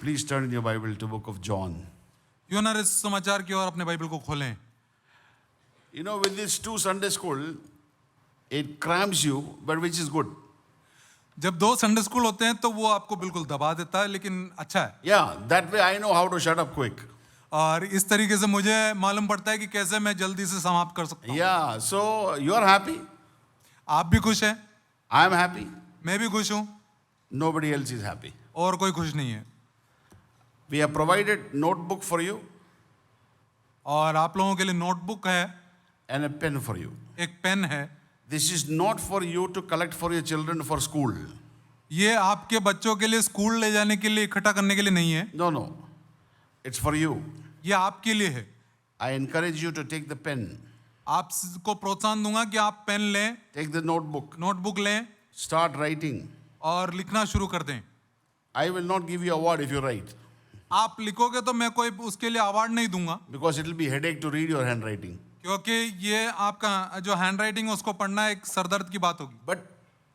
Please turn in your Bible to book of John. क्यों ना इस समाचार की ओर अपने बाइबल को खोलें। You know, with this 2 Sunday school, it crams you, but which is good. जब 2 संडे स्कूल होते हैं तो वो आपको बिल्कुल दबा देता है, लेकिन अच्छा है। Yeah, that way I know how to shut up quick. और इस तरीके से मुझे मालूम पड़ता है कि कैसे मैं जल्दी से समाप्त कर सकता हूँ। Yeah, so you are happy. आप भी खुश हैं, I am happy. मैं भी खुश हूँ, Nobody else is happy. और कोई खुश नहीं है। We have provided notebook for you और आप लोगों के लिए नोटबुक है, and a pen for you. एक पेन है। This is not for you to collect for your children for school. ये आपके बच्चों के लिए स्कूल ले जाने के लिए, इकट्ठा करने के लिए नहीं है, No, no. It's for you. ये आपके लिए है। I encourage you to take the pen, आपको प्रोत्साहन दूंगा कि आप पेन लें, take the notebook, नोटबुक लें start writing. और लिखना शुरू कर दें। I will not give you award if you write, आप लिखोगे तो मैं कोई उसके लिए अवार्ड नहीं दूंगा, because it will be headache to read your handwriting. क्योंकि ये आपका जो हैंड राइटिंग है उसको पढ़ना एक सरदर्द की बात होगी। But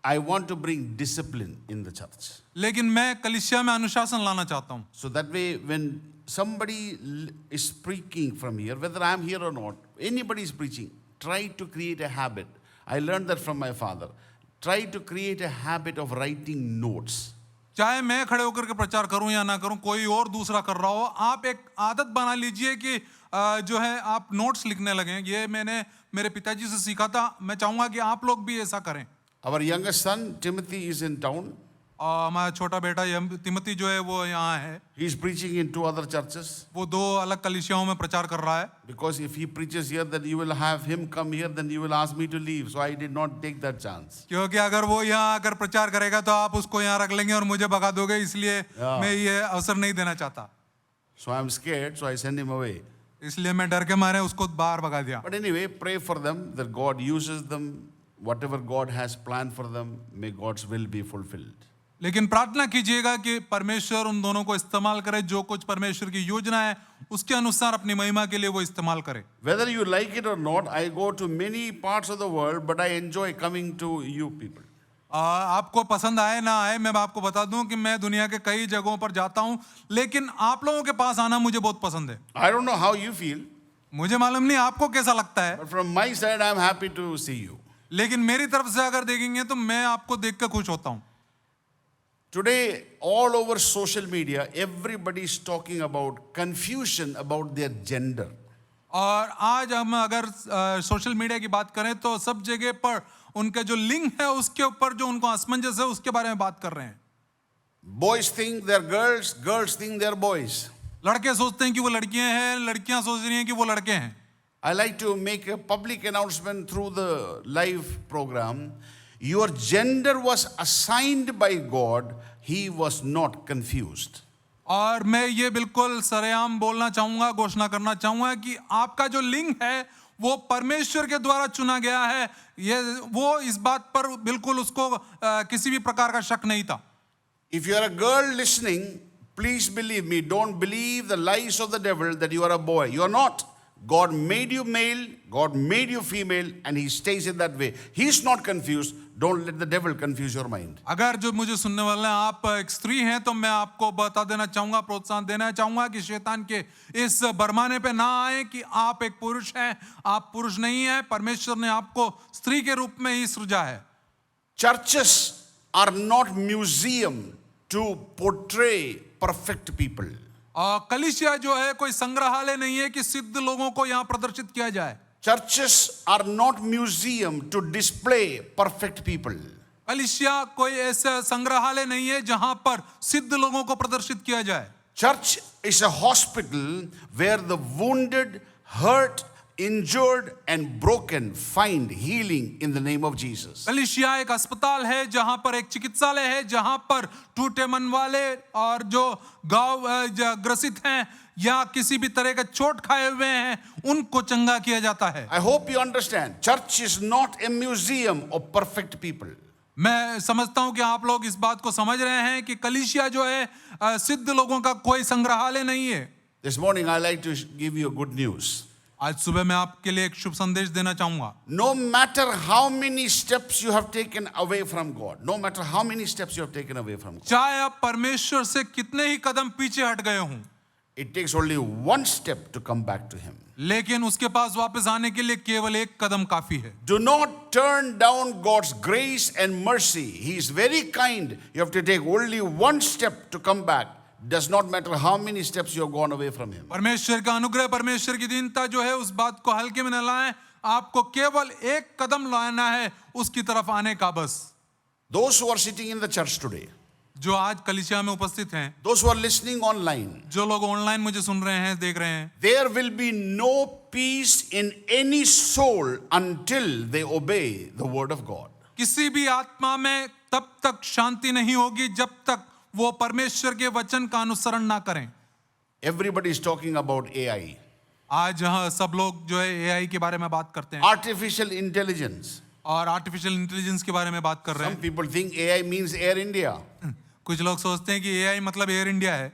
I want to bring discipline in the church. लेकिन मैं कलीसिया में अनुशासन लाना चाहता हूँ। So that way, when somebody is speaking from here, whether I am here or not, anybody is preaching, try to create a habit. I learned that from my father. Try to create a habit of writing notes. चाहे मैं खड़े होकर के प्रचार करूं या ना करूं, कोई और दूसरा कर रहा हो, आप एक आदत बना लीजिए कि जो है आप नोट्स लिखने लगें। ये मैंने मेरे पिताजी से सीखा था, मैं चाहूंगा कि आप लोग भी ऐसा करें। Our youngest son, Timothy, is in town. हमारा छोटा बेटा तिमोथी जो है वो यहाँ है। He is preaching in 2 other churches. वो 2 अलग कलीसियाओं में प्रचार कर रहा है। Because if he preaches here, then you will have him come here, then you will ask me to leave. So I did not take that chance. क्योंकि अगर वो यहाँ आकर प्रचार करेगा तो आप उसको यहाँ रख लेंगे और मुझे भगा दोगे, इसलिए मैं ये अवसर नहीं देना चाहता। So I am scared, so I send him away. इसलिए मैं डर के मारे उसको बाहर भगा दिया। But anyway, pray for them that God uses them. Whatever God has planned for them, may God's will be fulfilled. लेकिन प्रार्थना कीजिएगा कि परमेश्वर उन दोनों को इस्तेमाल करे, जो कुछ परमेश्वर की योजना है उसके अनुसार अपनी महिमा के लिए वो इस्तेमाल करे। Whether you like it or not, I go to many parts of the world, but I enjoy coming to you people. आपको पसंद आए ना आए, मैं आपको बता दूं कि मैं दुनिया के कई जगहों पर जाता हूं, लेकिन आप लोगों के पास आना मुझे बहुत पसंद है। I don't know how you feel, मुझे मालूम नहीं आपको कैसा लगता है, but from my side, I am happy to see you. लेकिन मेरी तरफ से अगर देखेंगे तो मैं आपको देख कर खुश होता हूं। Today, all over social media, everybody is talking about confusion about their gender. और आज हम अगर सोशल मीडिया की बात करें तो सब जगह पर उनके जो लिंग है उसके ऊपर जो उनको असमंजस है उसके बारे में बात कर रहे हैं। Boys think they're girls, girls think they're boys. लड़के सोचते हैं कि वो लड़कियां हैं, लड़कियां सोच रही हैं कि वो लड़के हैं। I like to make a public announcement through the live program. Your gender was assigned by God. He was not confused. और मैं ये बिल्कुल सरेआम बोलना चाहूंगा, घोषणा करना चाहूंगा कि आपका जो लिंग है वो परमेश्वर के द्वारा चुना गया है। ये वो इस बात पर बिल्कुल उसको किसी भी प्रकार का शक नहीं था। If you are a girl listening, please believe me. Don't believe the lies of the devil that you are a boy. You are not. God made you male, God made you female, and He stays in that way. He's not confused. Don't let the devil confuse your mind. अगर जो मुझे सुनने वाले हैं आप एक स्त्री हैं तो मैं आपको बता देना चाहूंगा, प्रोत्साहन देना चाहूंगा कि शैतान के इस बरमाने पे ना आए कि आप एक पुरुष हैं। आप पुरुष नहीं हैं, परमेश्वर ने आपको स्त्री के रूप में ही सृजा है। Churches are not museum to portray perfect people. कलीसिया जो है कोई संग्रहालय नहीं है कि सिद्ध लोगों को यहाँ प्रदर्शित किया जाए। Churches are not museum to display perfect people. कलीसिया कोई ऐसा संग्रहालय नहीं है जहां पर सिद्ध लोगों को प्रदर्शित किया जाए। Church is a hospital where the wounded, hurt, injured and broken find healing in the name of Jesus. कलीसिया एक अस्पताल है जहां पर एक चिकित्सालय है जहां पर टूटे मन वाले और जो घाव ग्रसित हैं या किसी भी तरह का चोट खाए हुए हैं उनको चंगा किया जाता है। I hope you understand. Church is not a museum of perfect people. मैं समझता हूं कि आप लोग इस बात को समझ रहे हैं कि कलीसिया जो है सिद्ध लोगों का कोई संग्रहालय नहीं है। This morning I like to give you good news. आज सुबह मैं आपके लिए एक शुभ संदेश देना चाहूंगा। No matter how many steps you have taken away from God, no matter how many steps you have taken away from God, चाहे आप परमेश्वर से कितने ही कदम पीछे हट गए हों, it takes only one step to come back to Him. लेकिन उसके पास वापस आने के लिए केवल एक कदम काफी है। Do not turn down God's grace and mercy. He is very kind. You have to take only one step to come back. Does not matter how many steps you have gone away from Him. परमेश्वर का अनुग्रह, परमेश्वर की दीनता जो है, उस बात को हल्के में न लाएं। आपको केवल एक कदम लाना है उसकी तरफ आने का बस। Those who are sitting in the church today, जो आज कलीसिया में उपस्थित हैं, those who are listening online, जो लोग ऑनलाइन मुझे सुन रहे हैं, देख रहे हैं, there will be no peace in any soul until they obey the word of God. किसी भी आत्मा में तब तक शांति नहीं होगी जब तक वो परमेश्वर के वचन का अनुसरण ना करें। Everybody is talking about AI, आज हाँ सब लोग जो है एआई के बारे में बात करते हैं artificial intelligence. और आर्टिफिशियल इंटेलिजेंस के बारे में बात कर रहे Some हैं। people think AI means Air India. कुछ लोग सोचते हैं कि एआई मतलब एयर इंडिया है।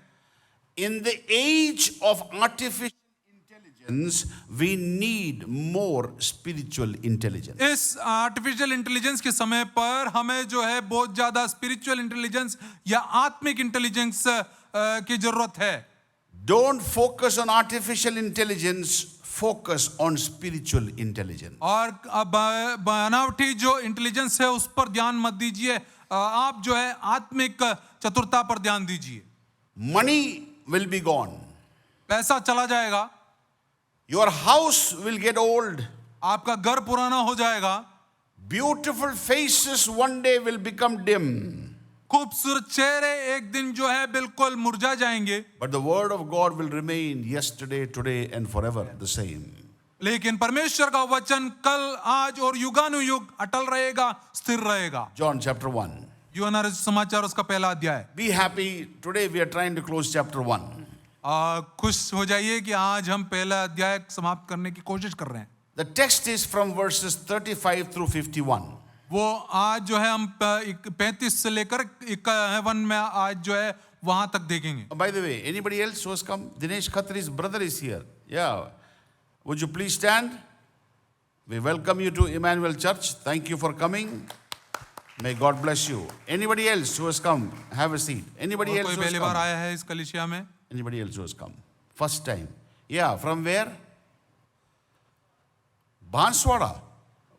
In the age of artificial intelligence, we need more spiritual intelligence. इस आर्टिफिशियल इंटेलिजेंस के समय पर हमें जो है बहुत ज्यादा स्पिरिचुअल इंटेलिजेंस या आत्मिक इंटेलिजेंस की जरूरत है। Don't focus on artificial intelligence, focus on spiritual intelligence. और बनावटी जो इंटेलिजेंस है उस पर ध्यान मत दीजिए, आप जो है आत्मिक चतुरता पर ध्यान दीजिए। Money will be gone. पैसा चला जाएगा, Your house will get old. आपका घर पुराना हो जाएगा, Beautiful faces one day will become dim. खूबसूरत चेहरे एक दिन जो है बिल्कुल मुरझा जाएंगे, But the word of God will remain yesterday, today, and forever the same. लेकिन परमेश्वर का वचन कल, आज और युगानुयुग अटल रहेगा, स्थिर रहेगा। John chapter 1. यूहन्ना रचित समाचार उसका पहला अध्याय। Be happy. Today we are trying to close chapter 1. खुश हो जाइए कि आज हम पहला अध्याय समाप्त करने की कोशिश कर रहे हैं। The text is from verses 35 through 51. वो आज जो है हम 35 से लेकर 51 में आज जो है वहां तक देखेंगे। By the way, anybody else who has come? Dinesh Khatri's brother is here. Yeah. Would you please stand? We welcome you to Emmanuel Church. Thank you for coming. May God bless you. Anybody else who has come? Have a seat. Anybody और else कोई who has पहली बार come? आया है इस कलीसिया में? Anybody else who has come? First time. Yeah, from where? Banswara.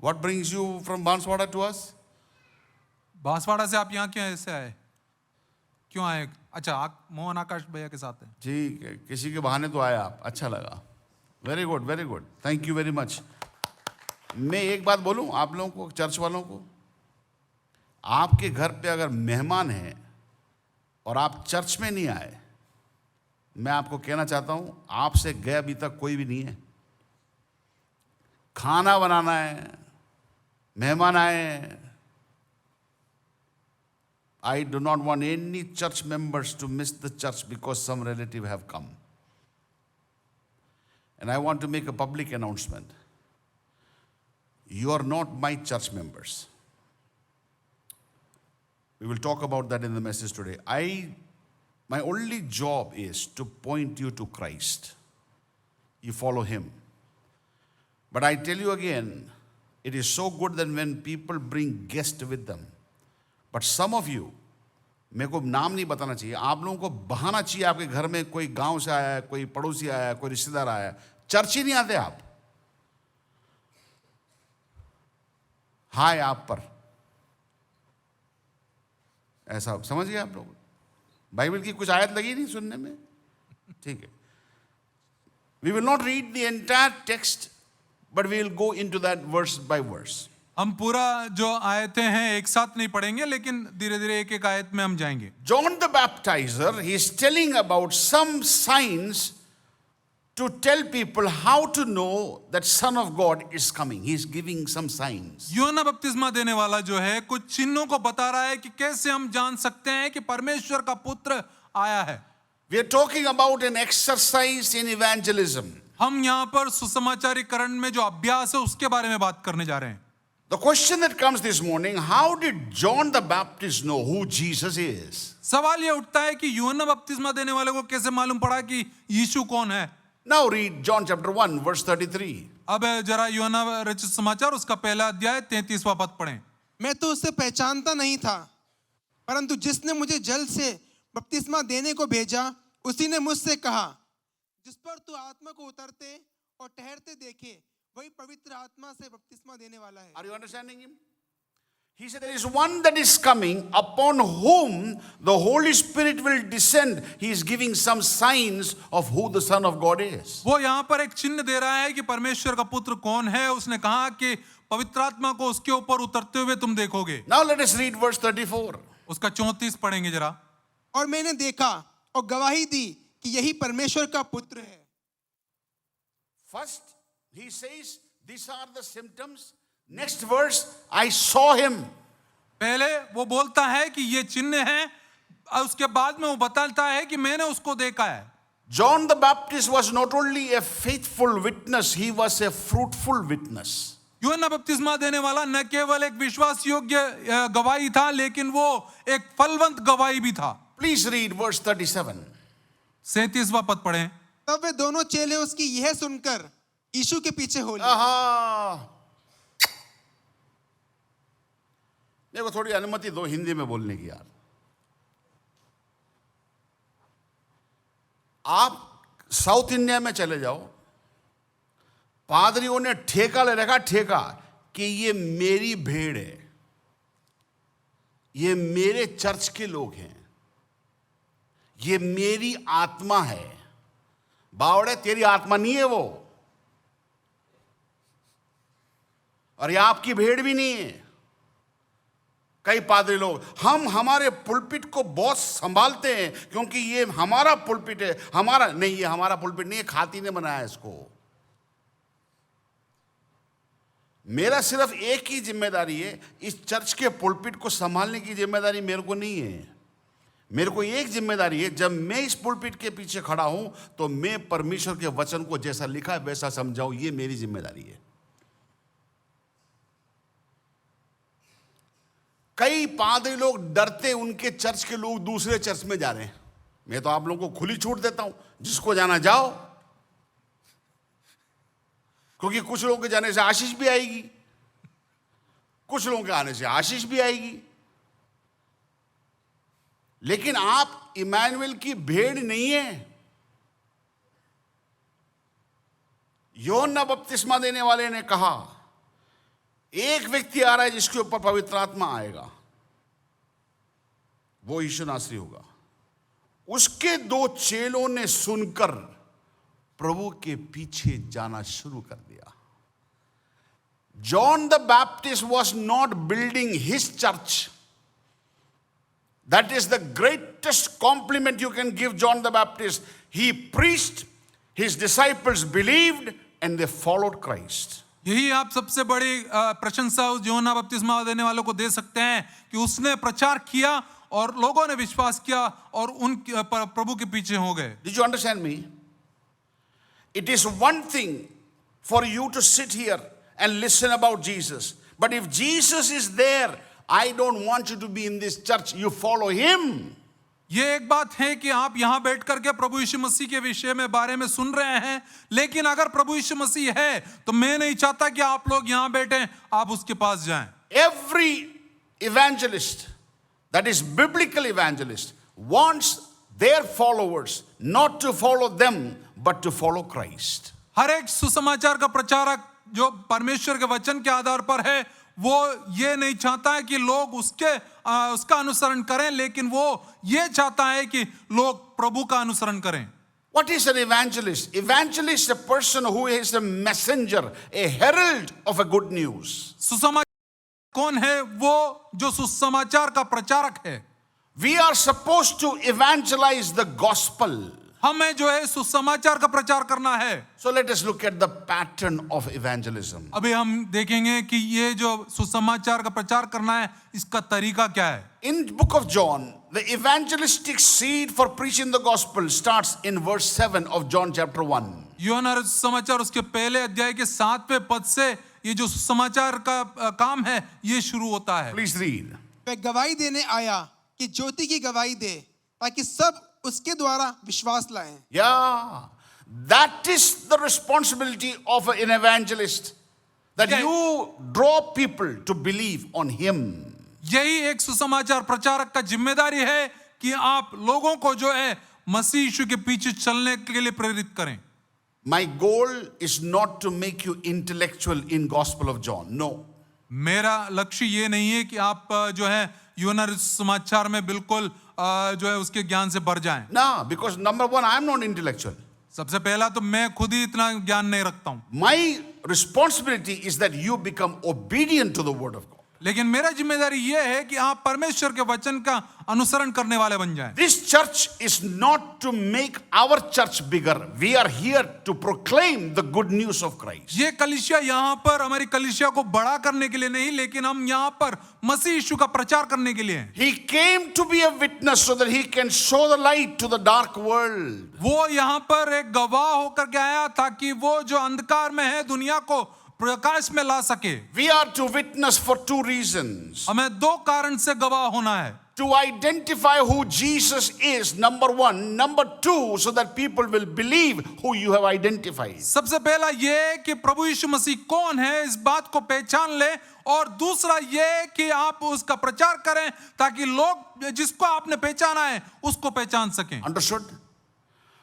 What brings you from Banswara to us? Banswara से आप यहाँ क्यों ऐसे आए? क्यों आए? अच्छा, मोहन आकाश भैया के साथ हैं। ठीक है, किसी के बहाने तो आया आप, अच्छा लगा। Very good, very good, thank you very much. मैं एक बात बोलूं आप लोगों को, चर्च वालों को, आपके घर पे अगर मेहमान हैं और आप चर्च में नहीं आए, मैं आपको कहना चाहता हूं, आपसे गए अभी तक कोई भी नहीं है। खाना बनाना है, मेहमान आए हैं। I do not want any church members to miss the church because some relative have come. And I want to make a public announcement. You are not my church members. We will talk about that in the message today. My only job is to point you to Christ. You follow Him. But I tell you again, it is so good that when people bring guests with them, but some of you, मेरे को नाम नहीं बताना चाहिए, आप लोगों को बहाना चाहिए आपके घर में कोई गांव से आया है, कोई पड़ोसी आया है, कोई रिश्तेदार आया है, चर्च ही नहीं आते आप। हाय आप पर, ऐसा समझ गए आप लोग? बाइबल की कुछ आयत लगी नहीं सुनने में? ठीक है, we will not read the entire text but we will go into that verse by verse. हम पूरा जो आयतें हैं एक साथ नहीं पढ़ेंगे, लेकिन धीरे धीरे एक एक आयत में हम जाएंगे। John the Baptizer, he is telling about some signs to tell people how to know that Son of God is coming. He is giving some signs. यूहन्ना बपतिस्मा देने वाला जो है कुछ चिन्हों को बता रहा है कि कैसे हम जान सकते हैं कि परमेश्वर का पुत्र आया है। We are talking about an exercise in evangelism. हम यहाँ पर सुसमाचारीकरण में जो अभ्यास है उसके बारे में बात करने जा रहे हैं। The question that comes this morning, how did John the Baptist know who Jesus is? सवाल ये उठता है कि यूहन्ना बपतिस्मा देने वाले को कैसे मालूम पड़ा कि यीशु कौन है? Now read John chapter 1, verse 33. अब जरा यूहन्ना रचित समाचार उसका पहला अध्याय 33वां पद पढ़ें। मैं तो उसे पहचानता नहीं था, परंतु जिसने मुझे जल से बपतिस्मा देने को भेजा उसी ने मुझसे कहा, जिस पर तू आत्मा को उतरते और ठहरते देखे वही पवित्र आत्मा से बपतिस्मा देने वाला है। Are you understanding him? He said, there is one that is coming upon whom the Holy Spirit will descend. He is giving some signs of who the Son of God is. वो यहाँ पर एक चिन्ह दे रहा है कि परमेश्वर का पुत्र कौन है। उसने कहा कि पवित्र आत्मा को उसके ऊपर उतरते हुए तुम देखोगे। Now let us read verse 34. उसका 34 पढ़ेंगे जरा। और मैंने देखा और गवाही दी कि यही परमेश्वर का पुत्र है। First, he says, these are the symptoms. Next verse, I saw him. पहले वो बोलता है कि ये चिन्ह है, और उसके बाद में वो बताता है कि मैंने उसको देखा है। John the Baptist was not only a faithful witness, he was a fruitful witness. यूहन्ना बपतिस्मा देने वाला न केवल एक विश्वास योग्य गवाही था, लेकिन वो एक फलवंत गवाही भी था। Please read verse 37. 37वां पद पढ़ें। तब वे दोनों चेले उसकी यह सुनकर यीशु के पीछे हो लिए। आहा, मेरे को थोड़ी अनुमति दो हिंदी में बोलने की यार। आप साउथ इंडिया में चले जाओ, पादरियों ने ठेका ले रखा, ठेका कि ये मेरी भेड़ है, ये मेरे चर्च के लोग हैं, ये मेरी आत्मा है। बावड़े, तेरी आत्मा नहीं है वो, और ये आपकी भेड़ भी नहीं है। कई पादरी लोग, हम हमारे पुलपिट को बहुत संभालते हैं क्योंकि ये हमारा पुलपिट है। हमारा नहीं, ये हमारा पुलपिट नहीं है, खाती ने बनाया इसको। मेरा सिर्फ एक ही जिम्मेदारी है, इस चर्च के पुलपिट को संभालने की जिम्मेदारी मेरे को नहीं है। मेरे को एक जिम्मेदारी है, जब मैं इस पुलपिट के पीछे खड़ा हूं तो मैं परमेश्वर के वचन को जैसा लिखा है वैसा समझाऊं, ये मेरी जिम्मेदारी है। कई पादरी लोग डरते, उनके चर्च के लोग दूसरे चर्च में जा रहे हैं। मैं तो आप लोगों को खुली छूट देता हूं, जिसको जाना जाओ, क्योंकि कुछ लोगों के जाने से आशीष भी आएगी, कुछ लोगों के आने से आशीष भी आएगी। लेकिन आप इमैनुएल की भेड़ नहीं है। यूहन्ना बपतिस्मा देने वाले ने कहा, एक व्यक्ति आ रहा है जिसके ऊपर पवित्र आत्मा आएगा, वो यीशु नासरी होगा। उसके दो चेलों ने सुनकर प्रभु के पीछे जाना शुरू कर दिया। John the Baptist was not building his church. That is the greatest compliment you can give John the Baptist. He preached, his disciples believed, and they followed Christ. यही आप सबसे बड़ी प्रशंसा उस यूहन्ना बपतिस्मा देने वालों को दे सकते हैं कि उसने प्रचार किया और लोगों ने विश्वास किया और उन प्रभु के पीछे हो गए। Did you understand me? It is one thing for you to sit here and listen about Jesus. But if Jesus is there, I don't want you to be in this church. You follow him. ये एक बात है कि आप यहाँ बैठ करके प्रभु यीशु मसीह के विषय में बारे में सुन रहे हैं, लेकिन अगर प्रभु यीशु मसीह है तो मैं नहीं चाहता कि आप लोग यहाँ बैठे, आप उसके पास जाएं। Every evangelist, that is biblical evangelist, wants their followers not to follow them but to follow Christ. हर एक सुसमाचार का प्रचारक जो परमेश्वर के वचन के आधार पर है, वो ये नहीं चाहता है कि लोग उसका अनुसरण करें, लेकिन वो ये चाहता है कि लोग प्रभु का अनुसरण करें। What is an evangelist? Evangelist is a person who is a messenger, a herald of a good news. सुसमाचार कौन है? वो जो सुसमाचार का प्रचारक है। We are supposed to evangelize the gospel. हमें जो है सुसमाचार का प्रचार करना है। So let us look at the pattern of evangelism. अभी हम देखेंगे कि ये जो सुसमाचार का प्रचार करना है, इसका तरीका क्या है। In the book of John, the evangelistic seed for preaching the gospel starts in verse 7 of John chapter 1. यूहन्ना सुसमाचार उसके पहले अध्याय के 7वें पद से ये जो सुसमाचार का काम है, ये शुरू होता है। Please read. वह गवाही देने आया कि ज्योति की गवाही दे, ताकि सब उसके द्वारा विश्वास लाएं। Yeah. That is the responsibility of an evangelist. That Yeah. you draw people to believe on him. यही एक सुसमाचार प्रचारक का जिम्मेदारी है कि आप लोगों को जो है मसीह यीशु के पीछे चलने के लिए प्रेरित करें. My goal is not to make you intellectual in Gospel of John. No. मेरा लक्ष्य ये नहीं है कि आप जो है यूहन्ना समाचार में बिल्कुल जो है उसके ज्ञान से भर जाएं. No, because number one, I am not intellectual. सबसे पहला तो मैं खुद ही इतना ज्ञान नहीं रखता हूं. My responsibility is that you become obedient to the word of God. लेकिन मेरा जिम्मेदारी ये है कि आप परमेश्वर के वचन का अनुसरण करने वाले बन जाएं. This church is not to make our church bigger. We are here to proclaim the good news of Christ. ये कलीसिया यहाँ पर हमारी कलीसिया को बड़ा करने के लिए नहीं, लेकिन हम यहाँ पर मसीह यीशु का प्रचार करने के लिए हैं. He came to be a witness so that he can show the light to the dark world. वो यहाँ पर एक गवाह होकर के आया ताकि वो जो अंधकार में है दुनिया को प्रकाश में ला सके. We are to witness for two reasons. हमें दो कारण से गवाह होना है. To identify who Jesus is, number one. Number two, so that people will believe who you have identified. सबसे पहला ये कि प्रभु यीशु मसीह कौन है इस बात को पहचान ले, और दूसरा ये कि आप उसका प्रचार करें ताकि लोग जिसको आपने पहचाना है उसको पहचान सकें. Understood?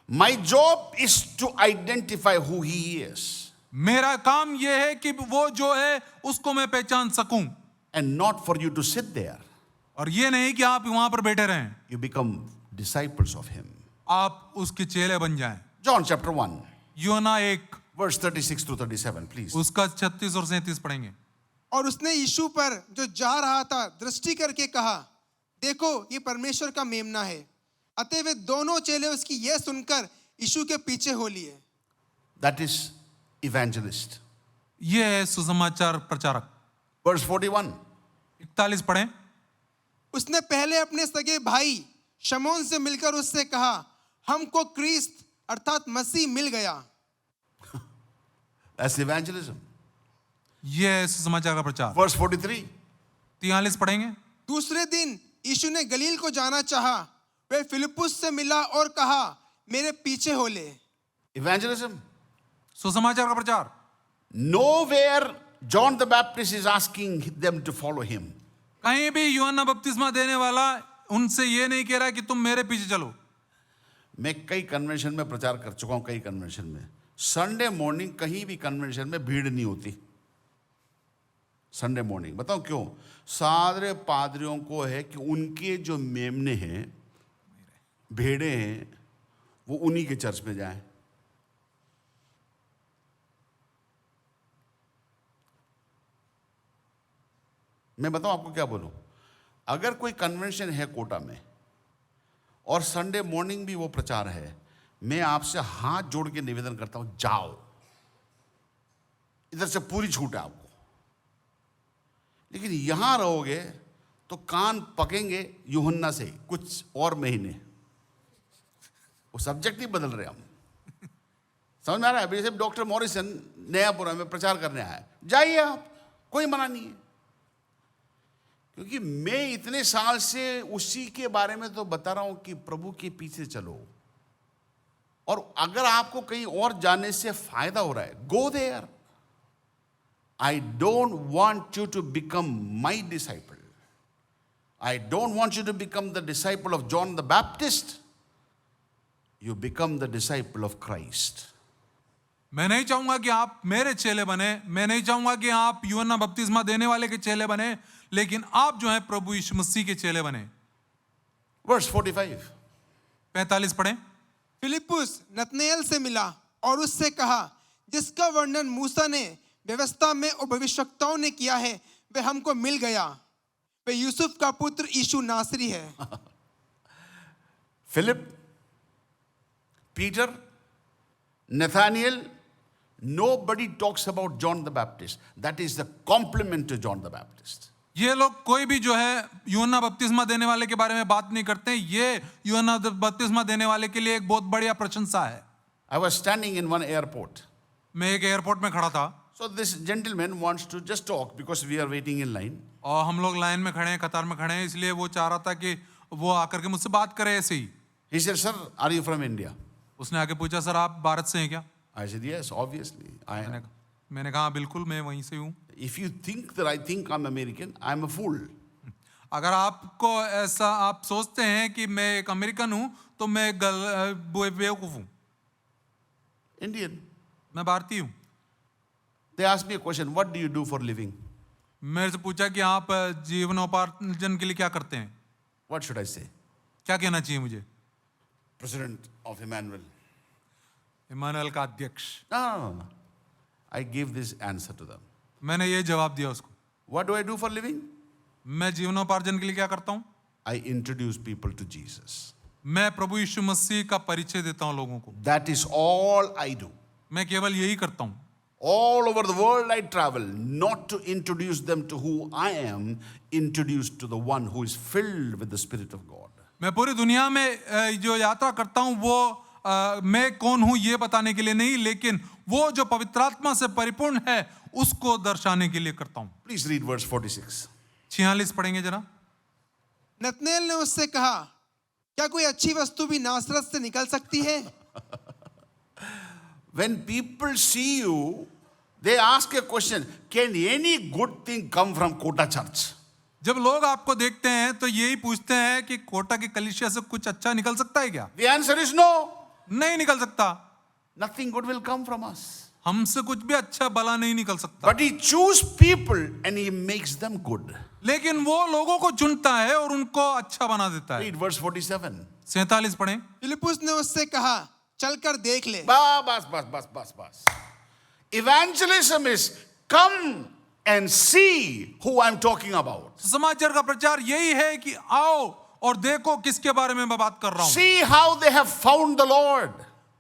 My job is to identify who he is. मेरा काम ये है कि वो जो है उसको मैं पहचान सकूं, And not for you to sit there. और ये नहीं कि आप वहां पर बैठे रहें. You become disciples of him. आप उसके चेले बन जाएं. John chapter 1, यूहन्ना 1 verse 36 to 37, please. उसका 36 और 37 पढ़ेंगे. और उसने यीशु पर जो जा रहा था दृष्टि करके कहा, देखो ये परमेश्वर का मेमना है. अतः वे दोनों चेले उसकी यह सुनकर यीशु के पीछे हो लिए. That is evangelist. ये है सुसमाचार प्रचारक. Verse 41. 41 पढ़ें. उसने पहले अपने सगे भाई शमौन से मिलकर उससे कहा, हमको क्रिस्त अर्थात मसीह मिल गया. That's evangelism. ये है सुसमाचार का प्रचार. Verse 43. 43 पढ़ेंगे. दूसरे दिन यीशु ने गलील को जाना चाहा. वे फिलिप्पुस से मिला और कहा, मेरे पीछे हो ले. Evangelism. सुसमाचार का प्रचार. Nowhere John the Baptist is asking them to follow him. कहीं भी यूहन्ना बपतिस्मा देने वाला उनसे ये नहीं कह रहा कि तुम मेरे पीछे चलो. मैं कई कन्वेंशन में प्रचार कर चुका हूं. कई कन्वेंशन में संडे मॉर्निंग कहीं भी कन्वेंशन में भीड़ नहीं होती. संडे मॉर्निंग बताओ क्यों? सारे पादरियों को है कि उनके जो मेमने हैं, भेड़े हैं, वो उन्हीं के चर्च में जाएं. मैं बताऊं आपको क्या बोलूं? अगर कोई कन्वेंशन है कोटा में और संडे मॉर्निंग भी वो प्रचार है, मैं आपसे हाथ जोड़ के निवेदन करता हूं, जाओ. इधर से पूरी छूट है आपको. लेकिन यहां रहोगे तो कान पकेंगे यूहन्ना से कुछ और महीने. वो सब्जेक्ट नहीं बदल रहे हम. समझ में आ रहा है? जैसे डॉक्टर मॉरिसन नयापुरा में प्रचार करने आया, जाइए आप, कोई मना नहीं है. क्योंकि मैं इतने साल से उसी के बारे में तो बता रहा हूं कि प्रभु के पीछे चलो. और अगर आपको कहीं और जाने से फायदा हो रहा है, go there. I don't want you to become my disciple. I don't want you to become the disciple of John the Baptist. You become the disciple of Christ. मैं नहीं चाहूंगा कि आप मेरे चेले बने. मैं नहीं चाहूंगा कि आप यूहन्ना बपतिस्मा देने वाले के चेले बने, लेकिन आप जो है प्रभु यीशु मसीह के चेले बने. Verse 45. 45 पढ़ें. फिलिप्पुस नतनएल से मिला और उससे कहा, जिसका वर्णन मूसा ने व्यवस्था में और भविष्यवक्ताओं ने किया है, वे हमको मिल गया. वे यूसुफ का पुत्र यीशु नासरी है. Philip, Peter, Nathaniel, nobody talks about John the Baptist. That is the compliment to John the Baptist. ये लोग कोई भी जो है यूहन्ना बपतिस्मा देने वाले के बारे में बात नहीं करते. ये यूहन्ना बपतिस्मा देने वाले के लिए एक बहुत बढ़िया प्रशंसा है. I was standing in one airport. मैं एक एयरपोर्ट में खड़ा था So this gentleman wants to just talk because we are waiting in line. और हम लोग लाइन में खड़े हैं, कतार में खड़े हैं, इसलिए वो चाह रहा था कि वो आकर के मुझसे बात करे ऐसे ही. He said, "Sir, are you from India?" उसने आके पूछा, सर आप भारत से हैं क्या? I said, yes, obviously. मैंने कहा बिल्कुल, मैं वहीं से हूँ। If you think that I think I'm American, I'm a fool. अगर आपको ऐसा आप सोचते हैं कि मैं एक अमेरिकन हूँ तो मैं बेवकूफ हूँ। Indian. मैं भारतीय हूँ। They asked me a question, what do you do for living? मेरे से पूछा कि आप जीवनोपार्जन के लिए क्या करते हैं? What should I say? क्या कहना चाहिए मुझे? President of Emmanuel. इमानुएल का अध्यक्ष। No. I gave this answer to them. मैंने ये जवाब दिया उसको। What do I do for living? मैं जीवनोपार्जन के लिए क्या करता हूँ? I introduce people to Jesus. मैं प्रभु यीशु मसीह का परिचय देता हूँ लोगों को। That is all I do. मैं केवल यही करता हूँ। All over the world I travel, not to introduce them to who I am, introduced to the one who is filled with the Spirit of God. मैं पूरी दुनिया में जो यात्रा करता हूँ वो मैं कौन हूँ ये बताने के लिए नहीं, लेकिन वो जो पवित्र आत्मा से परिपूर्ण है उसको दर्शाने के लिए करता हूँ। Please read verse 46. 46 पढ़ेंगे जरा। नतनेल ने उससे कहा, क्या कोई अच्छी वस्तु भी नासरत से निकल सकती है? When people see you, they ask a question, can any good thing come from Kota Church? जब लोग आपको देखते हैं तो यही पूछते हैं कि कोटा की कलीसिया से कुछ अच्छा निकल सकता है क्या? The answer is no. नहीं निकल सकता। Nothing good will come from us. हमसे कुछ भी अच्छा भला नहीं निकल सकता। But he chooses people and he makes them good. लेकिन वो लोगों को चुनता है और उनको अच्छा बना देता है। Read verse 47. 47 पढ़ें। फिलिप्पुस ने उससे कहा, चलकर देख ले। Bas. Evangelism is come and see who I'm talking about. समाचार का प्रचार यही है कि आओ और देखो किसके बारे में मैं बात कर रहा हूँ। See how they have found the Lord.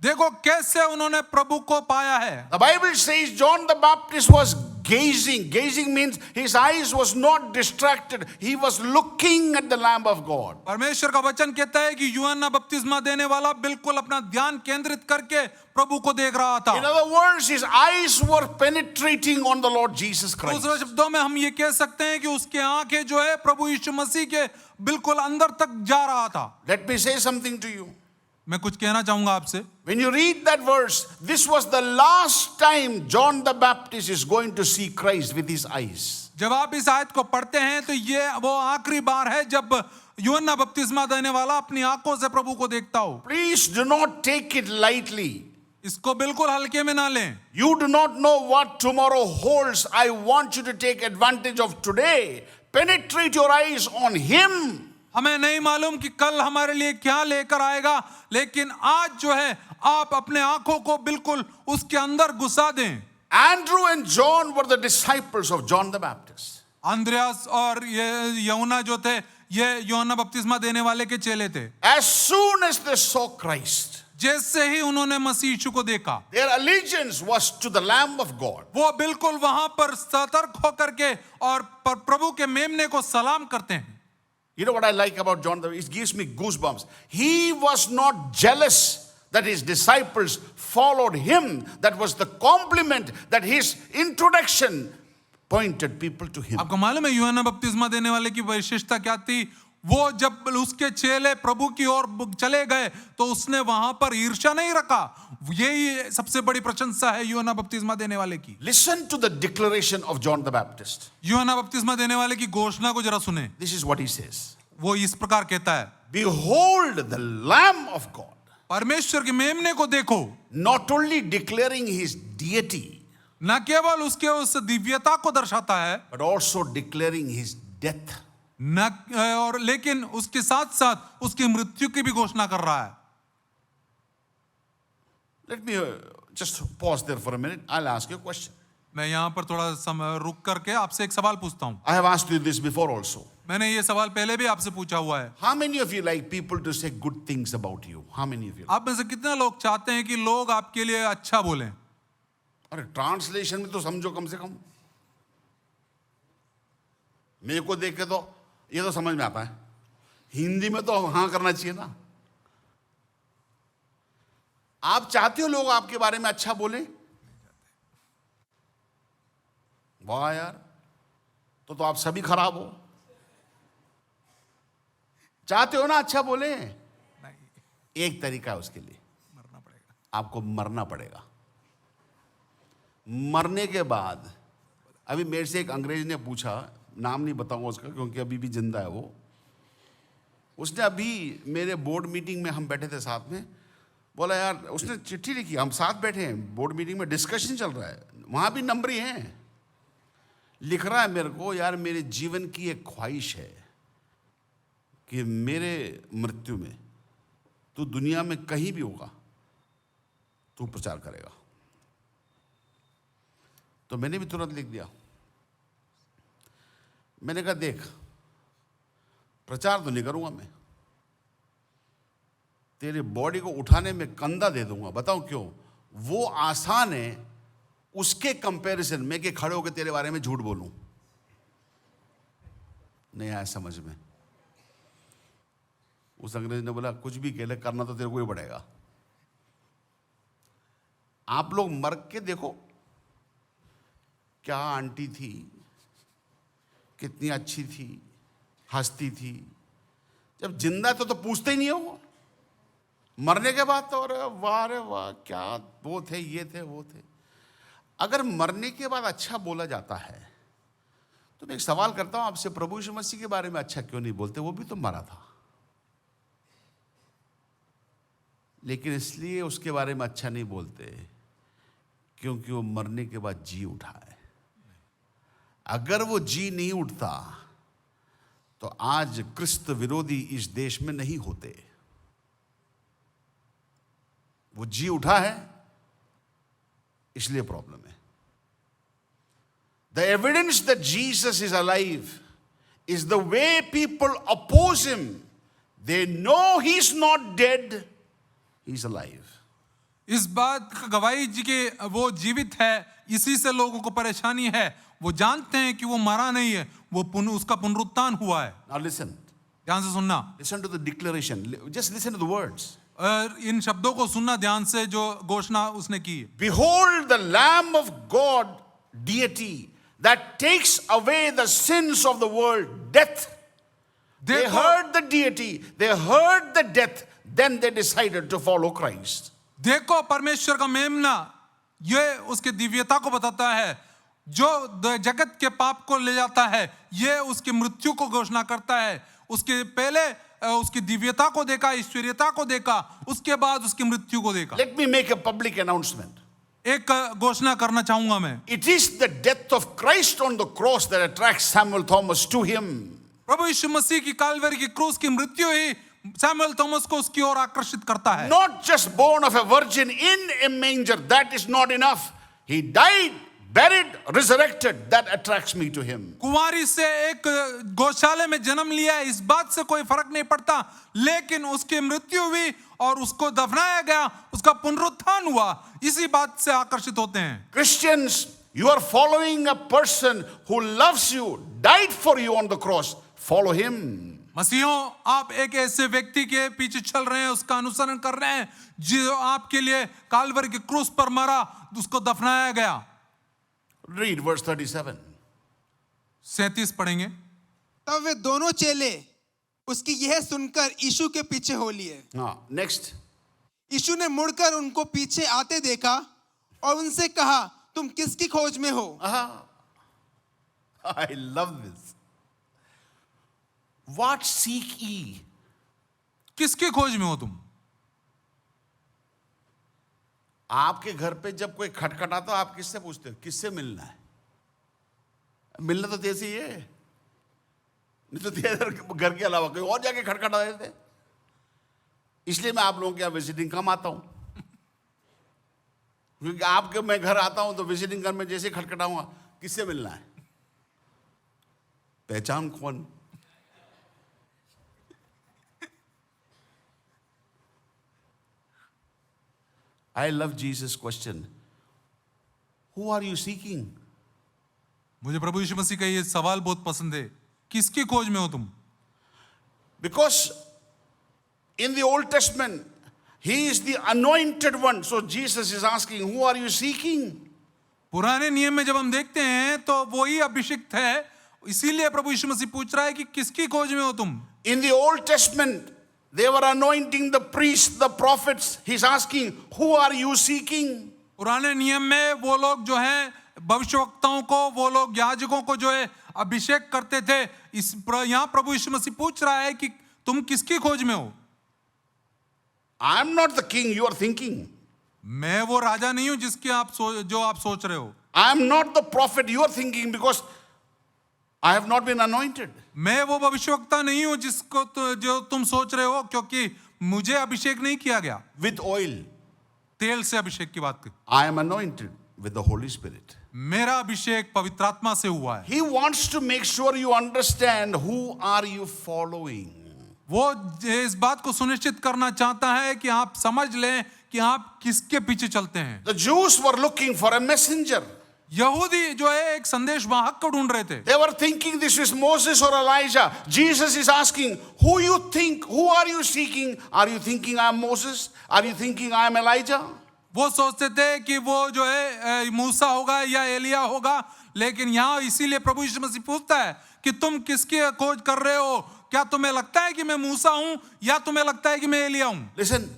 देखो कैसे उन्होंने प्रभु को पाया है। The Bible says John the Baptist was gazing. Gazing means his eyes was not distracted. He was looking at the Lamb of God. परमेश्वर का वचन कहता है कि यूहन्ना बपतिस्मा देने वाला बिल्कुल अपना ध्यान केंद्रित करके प्रभु को देख रहा था। In other words, his eyes were penetrating on the Lord Jesus Christ. दूसरे शब्दों में हम ये कह सकते हैं कि उसके आंखें जो है प्रभु यीशु मसीह के बिल्कुल अंदर तक जा रहा था। Let me say something to you. मैं कुछ कहना चाहूंगा आपसे। When you read that verse, this was the last time John the Baptist is going to see Christ with his eyes. जब आप इस आयत को पढ़ते हैं तो ये वो आखिरी बार है जब यूहन्ना बपतिस्मा देने वाला अपनी आंखों से प्रभु को देखता हो। Please do not take it lightly. इसको बिल्कुल हल्के में ना लें। You do not know what tomorrow holds. I want you to take advantage of today. Penetrate your eyes on him. हमें नहीं मालूम कि कल हमारे लिए क्या लेकर आएगा, लेकिन आज जो है आप अपने आंखों को बिल्कुल उसके अंदर घुसा दें। Andrew and John were the disciples of John the Baptist. अंद्रयास और ये यूहन्ना जो थे ये यूहन्ना बपतिस्मा देने वाले के चेले थे। As soon as they saw Christ, जैसे ही उन्होंने मसीह यीशु को देखा, their allegiance was to the Lamb of God. वो बिल्कुल वहां पर सतर्क होकर के और प्रभु के मेमने को सलाम करते हैं। You know what I like about John? It gives me goosebumps. He was not jealous that his disciples followed him. That was the compliment that his introduction pointed people to him. आपको मालूम है यूहन्ना बपतिस्मा देने वाले की विशेषता क्या थी? वो जब उसके चेले प्रभु की ओर चले गए तो उसने वहां पर ईर्ष्या नहीं रखा। यही सबसे बड़ी प्रशंसा है यूहन्ना बपतिस्मा देने वाले की। Listen to the declaration of John the Baptist. यूहन्ना बपतिस्मा देने वाले की घोषणा को जरा सुने। This is what he says. वो इस प्रकार कहता है, Behold the Lamb of God. परमेश्वर के मेमने को देखो। Not only declaring his deity, न केवल उसके उस दिव्यता को दर्शाता है, but also declaring his death. न और लेकिन उसके साथ साथ उसकी मृत्यु की भी घोषणा कर रहा है। Let me just pause there for a minute. I'll ask you a question. मैं यहाँ पर थोड़ा समय रुक करके आपसे एक सवाल पूछता हूँ। I have asked you this before also. मैंने ये सवाल पहले भी आपसे पूछा हुआ है। How many of you like people to say good things about you? How many of you? आप में से कितने लोग चाहते हैं कि लोग आपके लिए अच्छा बोलें? अरे ट्रांसलेशन में तो समझो कम से कम। मेरे को देख के तो ये तो समझ में आता है, हिंदी में तो हाँ करना चाहिए ना। आप चाहते हो लोग आपके बारे में अच्छा बोले? वाह यार, तो आप सभी खराब हो। चाहते हो ना अच्छा बोले? एक तरीका है उसके लिए, मरना पड़ेगा। आपको मरना पड़ेगा। मरने के बाद, अभी मेरे से एक अंग्रेज ने पूछा, नाम नहीं बताऊंगा उसका क्योंकि अभी भी जिंदा है वो, उसने अभी मेरे बोर्ड मीटिंग में, हम बैठे थे साथ में, बोला यार, उसने चिट्ठी लिखी, हम साथ बैठे हैं बोर्ड मीटिंग में, डिस्कशन चल रहा है, वहाँ भी नंबरी हैं, लिख रहा है मेरे को, यार मेरे जीवन की एक ख्वाहिश है कि मेरे मृत्यु में तू दुनिया में कहीं भी होगा तू प्रचार करेगा। तो मैंने भी तुरंत लिख दिया, मैंने कहा देख, प्रचार तो नहीं करूंगा मैं, तेरे बॉडी को उठाने में कंधा दे दूंगा। बताऊं क्यों? वो आसान है उसके कंपैरिजन में कि खड़े होकर तेरे बारे में झूठ बोलूं। नहीं आया समझ में? उस अंग्रेज ने बोला कुछ भी कह ले, करना तो तेरे को ही पड़ेगा। आप लोग मर के देखो, क्या आंटी थी, कितनी अच्छी थी, हंसती थी, जब जिंदा तो पूछते ही नहीं हो वो। मरने के बाद तो अरे वाह क्या वो थे, ये थे, वो थे। अगर मरने के बाद अच्छा बोला जाता है तो मैं एक सवाल करता हूं आपसे, प्रभु यीशु मसीह के बारे में अच्छा क्यों नहीं बोलते? वो भी तो मरा था, लेकिन इसलिए उसके बारे में अच्छा नहीं बोलते क्योंकि वो मरने के बाद जी उठा है। अगर वो जी नहीं उठता तो आज क्रिस्त विरोधी इस देश में नहीं होते। वो जी उठा है इसलिए प्रॉब्लम है। The evidence that Jesus is alive is the way people oppose him. They know he's not dead, he's alive. इस बात का गवाही जी के वो जीवित है, इसी से लोगों को परेशानी है। वो जानते हैं कि वो मरा नहीं है, वो उसका पुनरुत्थान हुआ है। Now listen. ध्यान से सुनना। Listen to the declaration. Just listen to the words. इन शब्दों को सुनना ध्यान से, जो घोषणा उसने की। Behold the Lamb of God, deity, that takes away the sins of the world. Death. They heard the deity, they heard the death, then they decided to follow Christ. देखो परमेश्वर का मेमना, ये उसके दिव्यता को बताता है, जो जगत के पाप को ले जाता है, ये उसकी मृत्यु को घोषणा करता है। उसके पहले उसकी दिव्यता को देखा, ईश्वरीयता को देखा, उसके बाद उसकी मृत्यु को देखा। Let me make a public announcement. एक घोषणा करना चाहूंगा मैं। It is the death of Christ on the cross that attracts Samuel Thomas to him. प्रभु यीशु मसीह की कालवरी की क्रूस की मृत्यु ही सैमुअल थॉमस को उसकी ओर आकर्षित करता है। Not just born of a virgin in a manger, that is not enough. He died, buried, resurrected, that attracts me to him. कुंवारी से एक गौशाले में जन्म लिया, इस बात से कोई फर्क नहीं पड़ता, लेकिन उसकी मृत्यु हुई और उसको दफनाया गया, उसका पुनरुत्थान हुआ, इसी बात से आकर्षित होते हैं। Christians, you are following a person who loves you, died for you on the cross. Follow him. मसीहों, आप एक ऐसे व्यक्ति के पीछे चल रहे हैं, उसका अनुसरण कर रहे हैं जो आपके लिए कालवरी की क्रूस पर मरा, उसको दफनाया गया। Read verse 37. 37 पढ़ेंगे। तब वे दोनों चेले उसकी यह सुनकर यीशु के पीछे हो लिए। Next. यीशु ने मुड़कर उनको पीछे आते देखा और उनसे कहा, तुम किसकी खोज में हो? I love this. What seek ye? किसकी खोज में हो तुम? आपके घर पे जब कोई खटखटाता तो आप किससे पूछते हो? किससे मिलना है? मिलना तो जैसे ही है, नहीं तो तेरे घर के अलावा कोई और जाके खटखटा देते। इसलिए मैं आप लोगों के यहाँ विजिटिंग कम आता हूं, क्योंकि आपके मैं घर आता हूं तो विजिटिंग घर में जैसे खटखटाऊंगा, किससे मिलना है? पहचान कौन? I love Jesus' question. Who are you seeking? मुझे प्रभु यीशु मसीह का ये सवाल बहुत पसंद है, किसकी खोज में हो तुम? Because in the Old Testament, he is the anointed one. So Jesus is asking, who are you seeking? पुराने नियम में जब हम देखते हैं तो वो ही अभिषिक्त है, इसीलिए प्रभु यीशु मसीह पूछ रहा है कि किसकी खोज में हो तुम? In the Old Testament, They were anointing the priests, the prophets. He's asking, who are you seeking? पुराने नियम में वो लोग जो है भविष्यवक्ताओं को, वो लोग याजकों को जो है अभिषेक करते थे। यहाँ प्रभु यीशु मसीह पूछ रहा है कि तुम किसकी खोज में हो? I am not the king you are thinking. मैं वो राजा नहीं हूं जिसकी जो आप सोच रहे हो। I am not the prophet you are thinking because I have not been anointed. मैं वो भविष्यवक्ता नहीं हूं जो तुम सोच रहे हो, क्योंकि मुझे अभिषेक नहीं किया गया। With oil. तेल से अभिषेक की बात कर। I am anointed with the Holy Spirit. मेरा अभिषेक पवित्र आत्मा से हुआ है। He wants to make sure you understand who are you following. वो इस बात को सुनिश्चित करना चाहता है कि आप समझ लें कि आप किसके पीछे चलते हैं। The Jews were looking for a messenger. यहूदी जो है एक संदेश वाहक को ढूंढ रहे थे। They were thinking this is Moses or Elijah. Jesus is asking, who you think, who are you seeking? Are you thinking I am Moses? Are you thinking I am Elijah? वो सोचते थे कि वो जो है मूसा होगा या एलिया होगा, लेकिन यहाँ इसीलिए प्रभु यीशु मसीह पूछता है कि तुम किसकी खोज कर रहे हो? क्या तुम्हें लगता है कि मैं मूसा हूं या तुम्हें लगता है कि मैं एलिया हूं? Listen,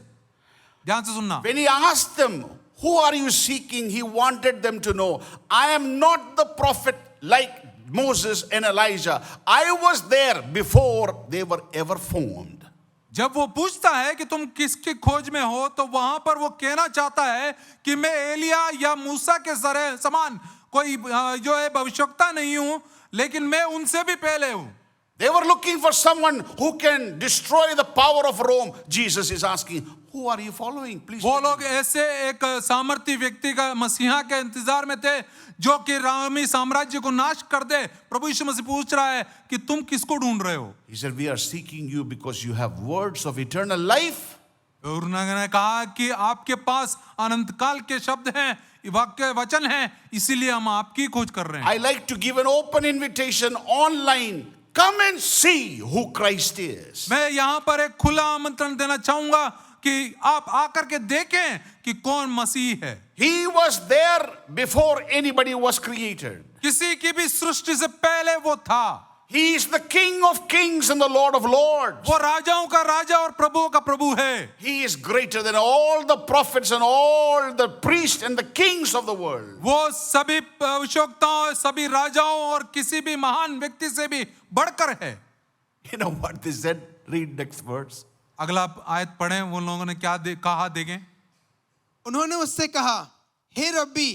ध्यान से सुनना। when he asked them, who are you seeking? He wanted them to know, I am not the prophet like Moses and Elijah. I was there before they were ever formed. जब वो पूछता है कि तुम किसकी खोज में हो, तो वहां पर वो कहना चाहता है कि मैं एलिया या मूसा के समान कोई जो है भविष्यवक्ता नहीं हूं, लेकिन मैं उनसे भी पहले हूं। They were looking for someone who can destroy the power of Rome. Jesus is asking, who are you following? Please. वो लोग ऐसे एक सामर्थी व्यक्ति का मसीहा के इंतजार में थे जो कि रोमी साम्राज्य को नाश कर दे। प्रभु यीशु मसीह पूछ रहा है कि तुम किसको ढूंढ रहे हो? He said, we are seeking you because you have words of eternal life. और उन्होंने कहा कि आपके पास अनंत काल के शब्द हैं, वाक्य वचन हैं, इसीलिए हम आपकी खोज कर रहे हैं। I like to give an open invitation online. Come and see who Christ is. मैं यहाँ पर एक खुला आमंत्रण देना चाहूंगा कि आप आकर के देखें कि कौन मसीह है। He was there before anybody was created. किसी की भी सृष्टि से पहले वो था। He is the King of kings and the Lord of lords. वो राजाओं का राजा और प्रभुओं का प्रभु है। He is greater than all the prophets and all the priests and the kings of the world. वो सभी भविष्यवक्ताओं, सभी राजाओं और किसी भी महान व्यक्ति से भी बढ़कर है। You know what they said? Read next verse. अगला आयत पढ़ें, वो लोगों ने क्या कहा देखें। उन्होंने उससे कहा, हे रब्बी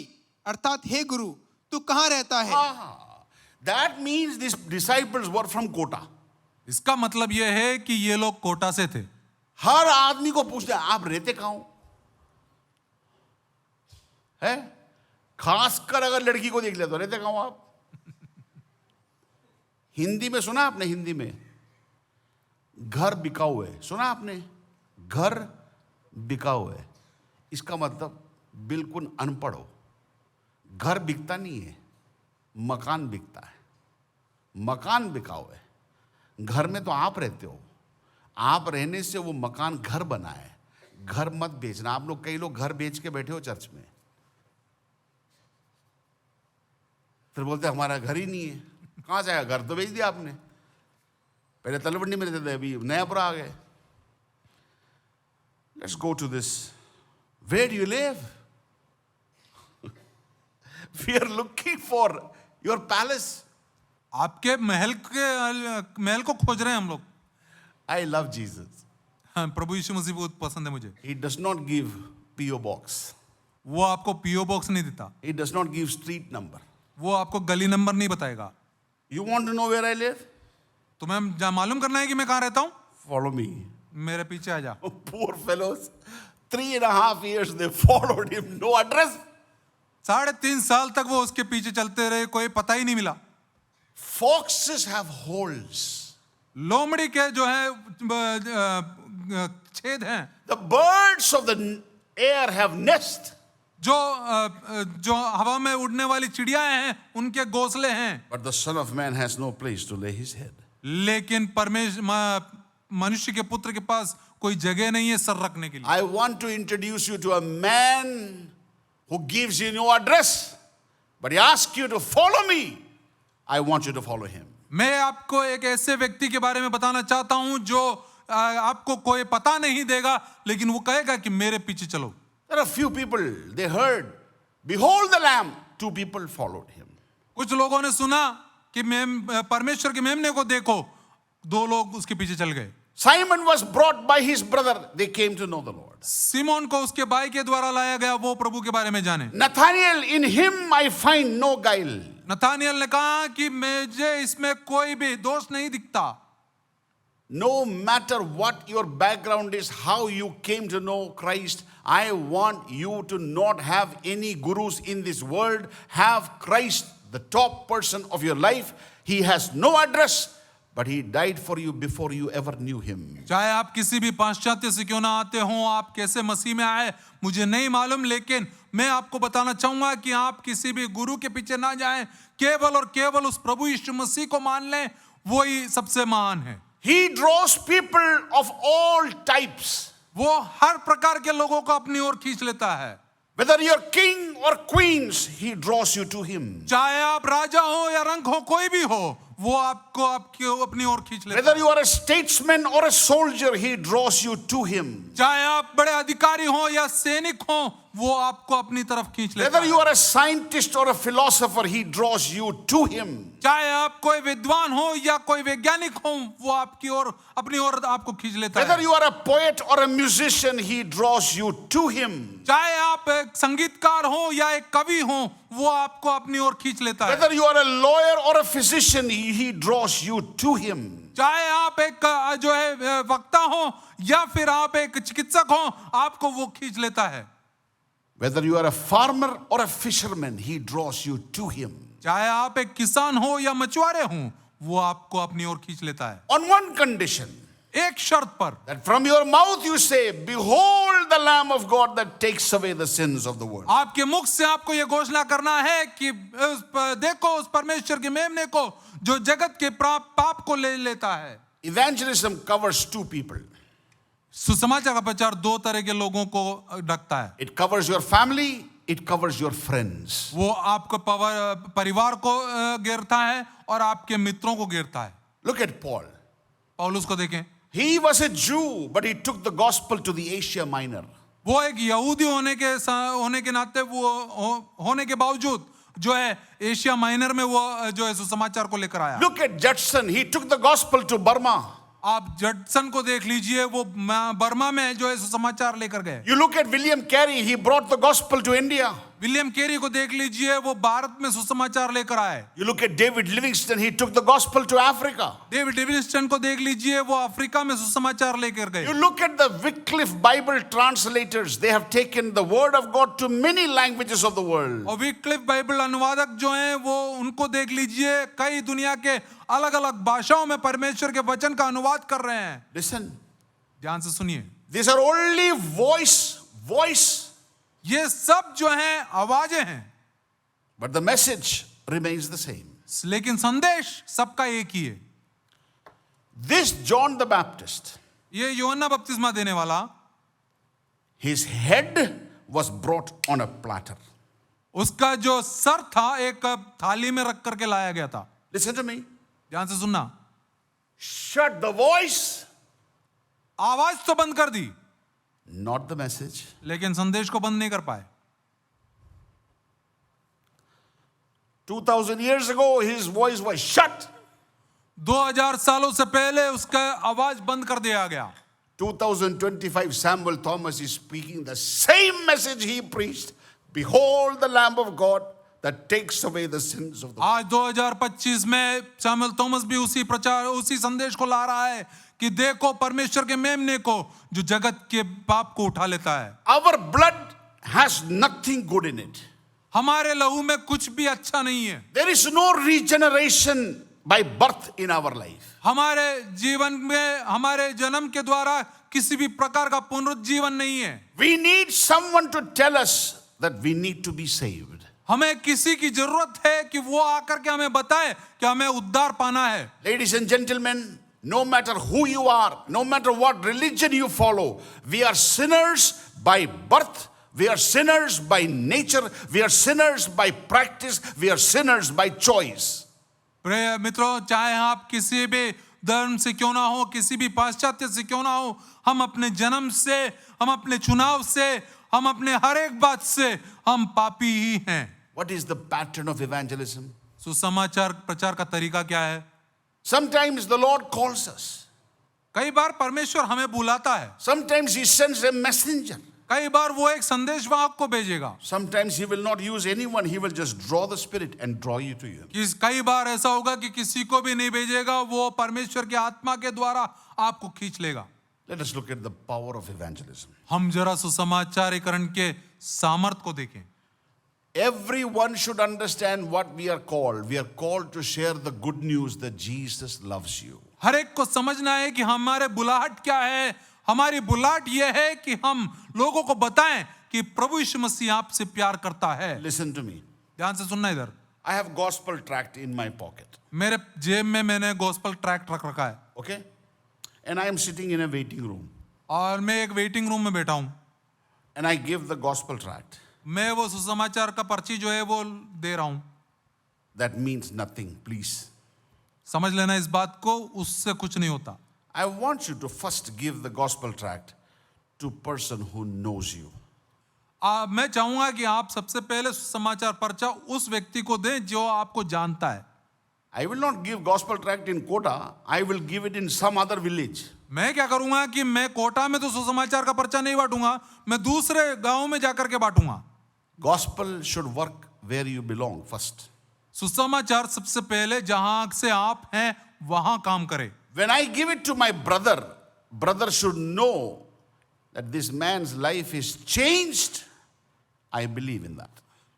अर्थात हे गुरु, तू कहाँ रहता है? That means these disciples were from Kota. इसका मतलब यह है कि ये लोग कोटा से थे। हर आदमी को पूछते हैं, आप रहते कहाँ हो? है? खासकर अगर लड़की को देख लिया तो रहते कहाँ हो आप? हिंदी में सुना आपने? हिंदी में घर बिकाऊ है, सुना आपने? घर बिकाऊ है, इसका मतलब बिल्कुल अनपढ़ हो। घर बिकता नहीं है, मकान बिकता है। मकान बिकाऊ है। घर में तो आप रहते हो, आप रहने से वो मकान घर बना है। घर मत बेचना। आप लोग, कई लोग घर बेच के बैठे हो चर्च में, फिर बोलते हमारा घर ही नहीं है। कहाँ जाएगा? घर तो बेच दिया आपने। पहले तलवंडी में रहते थे, अभी नयापुरा आ गए। Let's go to this. Where do you live? We are looking for your palace. आपके महल को खोज रहे हैं हम लोग। I love Jesus. हाँ, प्रभु यीशु मसीह बहुत पसंद है मुझे। He does not give PO box. वो आपको पीओ बॉक्स नहीं देता। He does not give street number. वो आपको गली नंबर नहीं बताएगा। You want to know where I live? तुम्हें मालूम करना है कि मैं कहाँ रहता हूँ? Follow me. मेरे पीछे आ जा। Poor fellows. 3.5 years they followed him. No address. 3.5 साल तक वो उसके पीछे चलते रहे, कोई पता ही नहीं मिला। Foxes have holes. लोमड़ी के जो है छेद हैं। The birds of the air have nest. जो हवा में उड़ने वाली चिड़ियां हैं, उनके घोंसले हैं। But the Son of Man has no place to lay his head. लेकिन मनुष्य के पुत्र के पास कोई जगह नहीं है सर रखने के लिए। I want to introduce you to a man who gives you no address, but he asks you to follow me. I want you to follow him. मैं आपको एक ऐसे व्यक्ति के बारे में बताना चाहता हूं जो आपको कोई पता नहीं देगा, लेकिन वो कहेगा कि मेरे पीछे चलो। There are few people, they heard, behold the lamb. 2 people followed him. कुछ लोगों ने सुना कि परमेश्वर के मेमने को देखो, 2 लोग उसके पीछे चल गए। Simon was brought by his brother. They came to know the Lord. Simon को उसके भाई के द्वारा लाया गया, वो प्रभु के बारे में जाने। Nathanael, in him I find no guile. Nathaniel ने कहा कि मुझे इसमें कोई भी दोष नहीं दिखता। No matter what your background is, how you came to know Christ, I want you to not have any gurus in this world. Have Christ, the top person of your life. He has no address, but he died for you before you ever knew him. चाहे आप किसी भी पाश्चात्य से क्यों ना आते हो, आप कैसे मसीह में आए मुझे नहीं मालूम, लेकिन मैं आपको बताना चाहूंगा कि आप किसी भी गुरु के पीछे ना जाएं, केवल और केवल उस प्रभु यीशु मसीह को मान लें, वो ही सबसे महान है। He draws people of all types. वो हर प्रकार के लोगों को अपनी ओर खींच लेता है। Whether you're king or queens, he draws you to him. चाहे आप राजा हो या रंक हो, कोई भी हो, वो आपको अपनी ओर खींच लेता है। Whether you are a statesman or a soldier, he draws you to him. चाहे आप बड़े अधिकारी हो या सैनिक हो, वो आपको अपनी तरफ खींच लेता Whether है। you are a scientist or a philosopher, he draws you to him. चाहे आप कोई विद्वान हो या कोई वैज्ञानिक हो, वो आपकी ओर अपनी ओर आपको खींच लेता है। Whether you are a poet or a musician, he draws you to him. चाहे आप एक संगीतकार हो या एक कवि हो, वो आपको अपनी ओर खींच लेता है। Whether you are a lawyer or a physician, he draws you to him. चाहे आप एक जो है वक्ता हो या फिर आप एक चिकित्सक हो, आपको वो खींच लेता है। Whether you are a farmer or a fisherman, he draws you to him. चाहे आप एक किसान हो या मछुआरे हो, वो आपको अपनी ओर खींच लेता है, On one condition, एक शर्त पर, that from your mouth you say, behold the Lamb of God that takes away the sins of the world. आपके मुख से आपको ये घोषणा करना है कि देखो उस परमेश्वर के मेमने को जो जगत के पाप को ले लेता है। Evangelism covers 2 people. सुसमाचार का प्रचार 2 तरह के लोगों को ढकता है। It covers your family, it covers your friends. वो आपको परिवार को घेरता है और आपके मित्रों को घेरता है। Look at Paul. पौलुस को देखें, He was a Jew, but he took the gospel to the Asia Minor. वो एक यहूदी होने के नाते वो होने के बावजूद जो है एशिया माइनर में वो जो है सुसमाचार को लेकर आया। Look at Judson. He took the gospel to Burma. आप जडसन को देख लीजिए, वो बर्मा में जो है सुसमाचार लेकर गए। You look at William Carey. He brought the gospel to India. William Carey को देख लीजिए, वो भारत में सुसमाचार लेकर आए। You look at David Livingstone. He took the gospel to Africa. David Livingstone को देख लीजिए, वो अफ्रीका में सुसमाचार लेकर गए। You look at the Wycliffe Bible translators. They have taken the word of God to many languages of the world. और Wycliffe Bible अनुवादक जो हैं, वो उनको देख लीजिए, कई दुनिया के अलग अलग भाषाओं में परमेश्वर के वचन का अनुवाद कर रहे हैं। Listen. ध्यान से सुनिए, These are only voice. ये सब जो हैं आवाजें हैं, But the message remains the same. लेकिन संदेश सबका एक ही है। This John the Baptist, ये यूहन्ना बपतिस्मा देने वाला, his head was brought on a platter. उसका जो सर था एक थाली में रख करके लाया गया था। Listen to me. ध्यान से सुनना, Shut the voice, आवाज तो बंद कर दी, not the message. लेकिन संदेश को बंद नहीं कर पाए। 2000 years ago, his voice was shut. 2000 सालों से पहले उसका आवाज बंद कर दिया गया। 2025, Samuel Thomas is speaking the same message he preached. Behold the Lamb of God that takes away the sins of the world. आज 2025 में सैमुअल थॉमस भी उसी संदेश को ला रहा है कि देखो परमेश्वर के मेमने को जो जगत के पाप को उठा लेता है। Our blood has nothing good in it. हमारे लहू में कुछ भी अच्छा नहीं है। There is no regeneration by birth in our life. हमारे जीवन में हमारे जन्म के द्वारा किसी भी प्रकार का पुनरुज्जीवन नहीं है। We need someone to tell us that we need to be saved. हमें किसी की जरूरत है कि वो आकर के हमें बताए कि हमें उद्धार पाना है। Ladies and gentlemen, no matter who you are, no matter what religion you follow, we are sinners by birth, we are sinners by nature, we are sinners by practice, we are sinners by choice. प्रिय मित्रों, चाहे आप किसी भी धर्म से क्यों ना हो, किसी भी पाश्चात्य से क्यों ना हो, हम अपने जन्म से, हम अपने चुनाव से, हम अपने हर एक बात से हम पापी ही हैं। What is the pattern of evangelism? सुसमाचार प्रचार का तरीका क्या है? Sometimes the Lord calls us. कई बार परमेश्वर हमें बुलाता है, Sometimes He sends a messenger. कई बार वो एक संदेशवाहक को भेजेगा, Sometimes He will not use anyone. He will just draw the Spirit and draw you to Him. कई बार ऐसा होगा कि किसी को भी नहीं भेजेगा, वो परमेश्वर की आत्मा के द्वारा आपको खींच लेगा। Let us look at the power of evangelism. हम जरा सुसमाचारीकरण के सामर्थ को देखें। Everyone should understand what we are called. We are called to share the good news that Jesus loves you. हर एक को समझना है कि हमारे बुलाहट क्या है। हमारी बुलाहट यह है कि हम लोगों को बताएं कि प्रभु यीशु मसीह आपसे प्यार करता है। Listen to me. ध्यान से सुनना इधर। I have gospel tract in my pocket. मेरे जेब में मैंने गॉस्पेल ट्रैक्ट रख रखा है, Okay? And I am sitting in a waiting room. और मैं एक वेटिंग रूम में बैठा हूं। And I give the gospel tract. मैं वो सुसमाचार का पर्ची जो है वो दे रहा हूं। That means nothing, please. समझ लेना इस बात को, उससे कुछ नहीं होता। I want you to first give the gospel tract to person who knows you. मैं चाहूंगा कि आप सबसे पहले सुसमाचार पर्चा उस व्यक्ति को दें जो आपको जानता है। I will not give gospel tract in Kota. I will give it in some other village. मैं क्या करूंगा कि मैं कोटा में तो सुसमाचार का पर्चा नहीं बांटूंगा, मैं दूसरे गांव में जाकर के बांटूंगा। Gospel should work where you belong first. सुसमाचार सबसे पहले जहां से आप हैं वहां काम करे। When I give it to my brother, brother should know that this man's life is changed. I believe in that.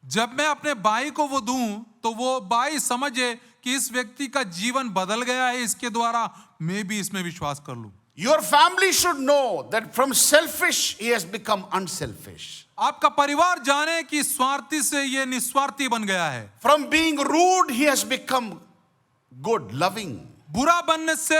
जब मैं अपने भाई को वो दूं तो वो भाई समझे कि इस व्यक्ति का जीवन बदल गया है, इसके द्वारा मैं भी इसमें विश्वास कर लूं। Your family should know that from selfish he has become unselfish. आपका परिवार जाने कि स्वार्थी से ये निस्वार्थी बन गया है, From being rude he has become good, loving. बुरा बनने से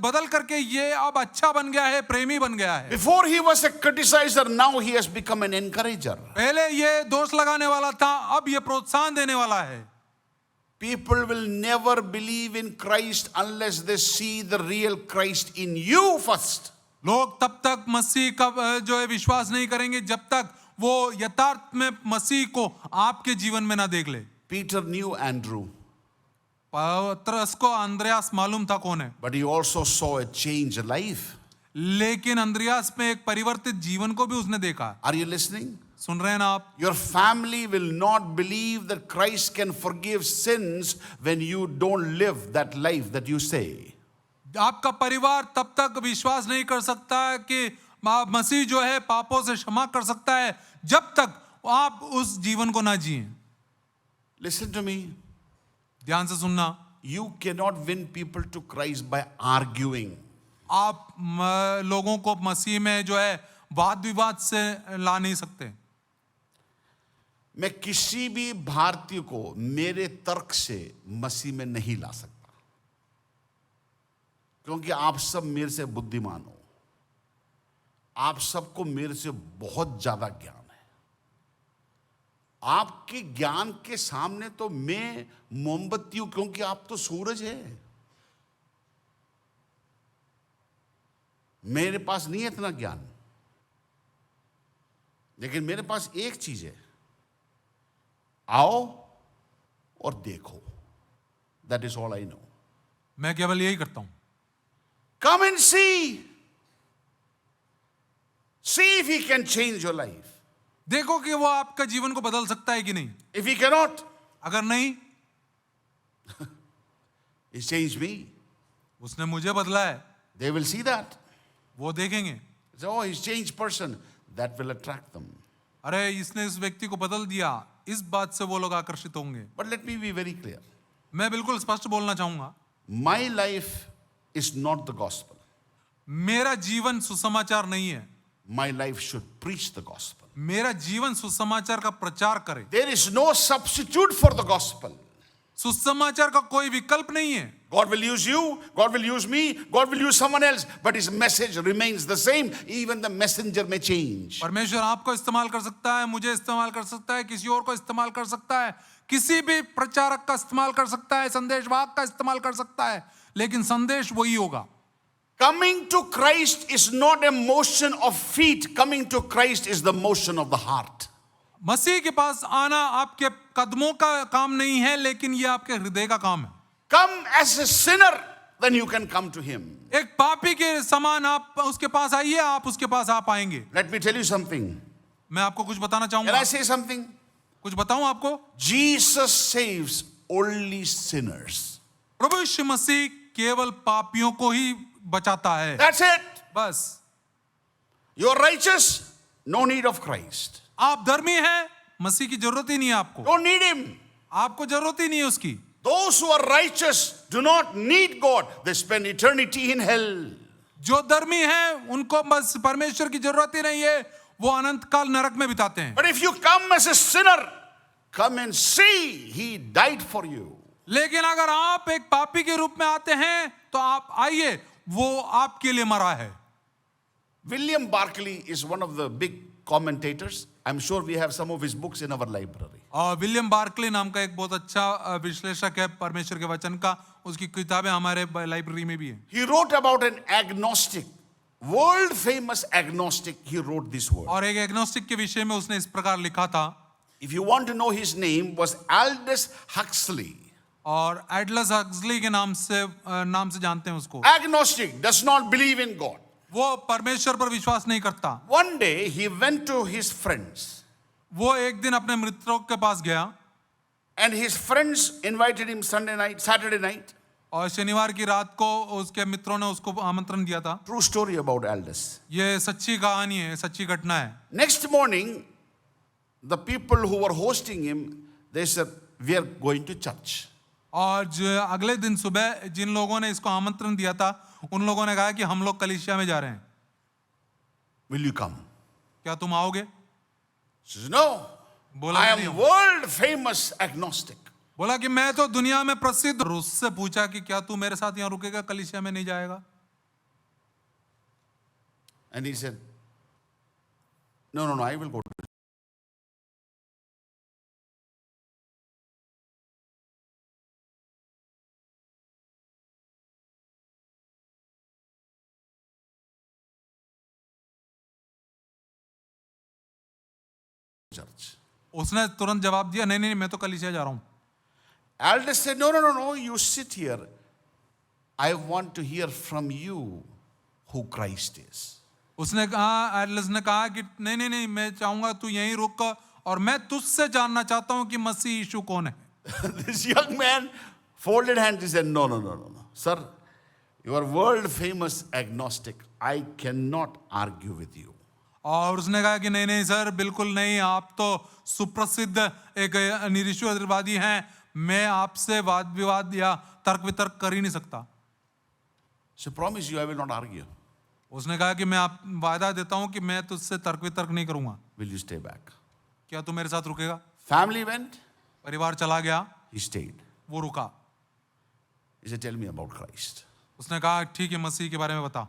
बदल करके ये अब अच्छा बन गया है, प्रेमी बन गया है। Before he was a criticizer, now he has become an encourager. पहले ये दोष लगाने वाला था, अब ये प्रोत्साहन देने वाला है। People will never believe in Christ unless they see the real Christ in you first. लोग तब तक मसीह का जो है विश्वास नहीं करेंगे जब तक वो यथार्थ में मसीह को आपके जीवन में ना देख ले। Peter knew Andrew, पतरस को अंद्रयास मालूम था कौन है, but he also saw a changed life. लेकिन अंद्रयास में एक परिवर्तित जीवन को भी उसने देखा। Are you listening? सुन रहे हैं ना आप? Your family will not believe that Christ can forgive sins when you don't live that life that you say. आपका परिवार तब तक विश्वास नहीं कर सकता कि मसीह जो है पापों से क्षमा कर सकता है जब तक आप उस जीवन को ना जिए। Listen to me. ध्यान से सुनना। You cannot win people to Christ by arguing. आप लोगों को मसीह में जो है वाद विवाद से ला नहीं सकते। मैं किसी भी भारतीय को मेरे तर्क से मसीह में नहीं ला सकता, क्योंकि आप सब मेरे से बुद्धिमान हो। आप सबको मेरे से बहुत ज्यादा ज्ञान है। आपके ज्ञान के सामने तो मैं मोमबत्ती हूं, क्योंकि आप तो सूरज है। मेरे पास नहीं है इतना ज्ञान, लेकिन मेरे पास एक चीज है, आओ और देखो। That is all I know. मैं केवल यही करता हूं। Come and see. See if he can change your life. देखो कि वो आपका जीवन को बदल सकता है कि नहीं। If he cannot, अगर नहीं, he changed me. उसने मुझे बदला है, They will see that. वो देखेंगे। So, oh, he's changed person. That will attract them. अरे इसने इस व्यक्ति को बदल दिया, इस बात से वो लोग आकर्षित होंगे। But let me be very clear. मैं बिल्कुल स्पष्ट बोलना चाहूंगा, My life is not the gospel. मेरा जीवन सुसमाचार नहीं है। My life should preach the gospel. मेरा जीवन सुसमाचार का प्रचार करे। There is no substitute for the gospel. सुसमाचार का कोई विकल्प नहीं है। God will use you, God will use me, God will use someone else, but his message remains the same. Even the messenger may change. परमेश्वर आपको इस्तेमाल कर सकता है, मुझे इस्तेमाल कर सकता है, किसी और को इस्तेमाल कर सकता है, किसी भी प्रचारक का इस्तेमाल कर सकता है, संदेशवाहक का इस्तेमाल कर सकता है, लेकिन संदेश वही होगा। Coming to Christ is not a motion of feet. Coming to Christ is the motion of the heart. मसीह के पास आना आपके कदमों का काम नहीं है, लेकिन ये आपके हृदय का काम है। Come as a sinner, then you can come to Him. एक पापी के समान आप उसके पास आइए, आप उसके पास आ पाएंगे। Let me tell you something. मैं आपको कुछ बताना Can चाहूंगा। I say something? कुछ बताऊं आपको? Jesus saves only sinners. प्रभु यीशु मसीह केवल पापियों को ही बचाता है। That's it. बस। You're righteous, no need of Christ. आप धर्मी हैं, मसीह की जरूरत ही नहीं है आपको। Don't need Him. आपको जरूरत ही नहीं है उसकी। Those who are righteous do not need God. They spend eternity in hell. जो धर्मी हैं उनको बस परमेश्वर की जरूरत ही नहीं है, वो अनंत काल नरक में बिताते हैं। But if you come as a sinner, come and see He died for you. लेकिन अगर आप एक पापी के रूप में आते हैं तो आप आइए, वो आपके लिए मरा है। William Barclay is one of the big commentators. I'm sure we have some of his books in our library. और विलियम बार्कले नाम का एक बहुत अच्छा विश्लेषक है परमेश्वर के वचन का, उसकी किताबें हमारे लाइब्रेरी में भी है। He wrote about an agnostic, world famous agnostic. He wrote this word. और एक एग्नोस्टिक के विषय में उसने इस प्रकार लिखा था। If you want to know his name, was Aldous Huxley. और एडलस हक्सली के नाम से जानते हैं उसको। Agnostic, does not believe in God. वो परमेश्वर पर विश्वास नहीं करता। One day he went to his friends, वो एक दिन अपने मित्रों के पास गया and his friends invited him Saturday night. और शनिवार की रात को उसके मित्रों ने उसको आमंत्रण दिया था। True story about Aldous. ये सच्ची कहानी है, सच्ची घटना है। Next morning, the people who were hosting him, they said, "We are going to church." और जो अगले दिन सुबह जिन लोगों ने इसको आमंत्रण दिया था, उन लोगों ने कहा कि हम लोग कलीसिया में जा रहे हैं, "Will you come?" क्या तुम आओगे? He says, "No, बोला I कि am नहीं। world famous agnostic." बोला कि मैं तो दुनिया में प्रसिद्ध। और उससे पूछा कि क्या तू मेरे साथ यहाँ रुकेगा, कलीसिया में नहीं जाएगा? And he said, No, I will go to church. उसने तुरंत जवाब दिया, नहीं नहीं मैं तो कलीसिया जा रहा हूँ। Aldous said, No, you sit here. I want to hear from you who Christ is. उसने कहा, एडलस ने कहा कि नहीं मैं चाहूंगा तू यहीं रुक, और मैं तुझसे जानना चाहता हूं कि मसीह यीशु कौन है। This young man folded hands. He said, No. Sir, you are world famous agnostic. I cannot argue with you. और उसने कहा कि नहीं सर, बिल्कुल नहीं, आप तो सुप्रसिद्ध एक निरीश्वरवादी हैं, मैं आपसे वाद विवाद या तर्क वितर्क कर ही नहीं सकता। So promise you I will not argue. उसने कहा कि मैं आप वादा देता हूं कि मैं तुझसे तर्क वितर्क नहीं करूंगा। Will you stay back? क्या तू मेरे साथ रुकेगा? Family went. परिवार चला गया, He stayed. वो रुका। He said, Tell me about Christ. उसने कहा ठीक है, मसीह के बारे में बता।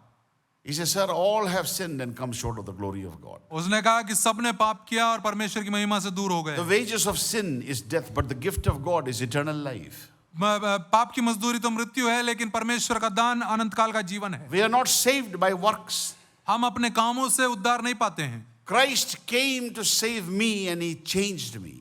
He said, Sir, all have sinned and come short of the glory of God. उसने कहा कि सबने पाप किया और परमेश्वर की महिमा से दूर हो गए। The wages of sin is death, but the gift of God is eternal life. पाप की मजदूरी तो मृत्यु है, लेकिन परमेश्वर का दान अनंत काल का जीवन है। We are not saved by works. हम अपने कामों से उद्धार नहीं पाते हैं। Christ came to save me and He changed me.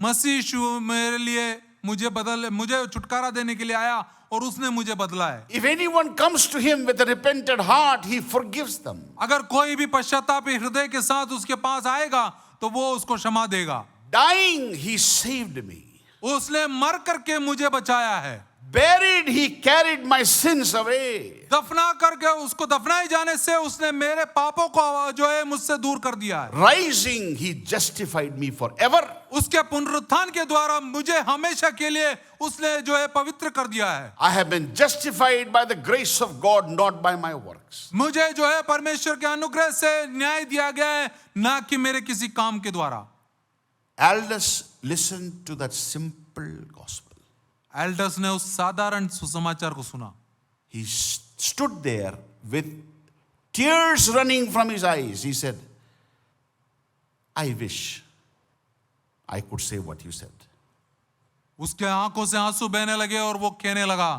मसीह यीशु मेरे लिए मुझे छुटकारा देने के लिए आया और उसने मुझे बदला है। If anyone comes to Him with a repentant heart, He forgives them. अगर कोई भी पश्चातापी हृदय के साथ उसके पास आएगा तो वो उसको क्षमा देगा। Dying, He saved me. उसने मर करके मुझे बचाया है। Buried, He carried my sins away. दफना करके उसको दफनाए जाने से उसने मेरे पापों को जो है मुझसे दूर कर दिया है। Rising, He justified me forever. उसके पुनरुत्थान के द्वारा मुझे हमेशा के लिए उसने जो है पवित्र कर दिया है। I have been justified by the grace of God, not by my works. मुझे जो है परमेश्वर के अनुग्रह से न्याय दिया गया है, ना कि मेरे किसी काम के द्वारा। Aldous listened to that simple gospel. Aldous ने उस साधारण सुसमाचार को सुना। He stood there with tears running from his eyes. He said, I wish I could say what you said. उसके आंखों से आंसू बहने लगे और वो कहने लगा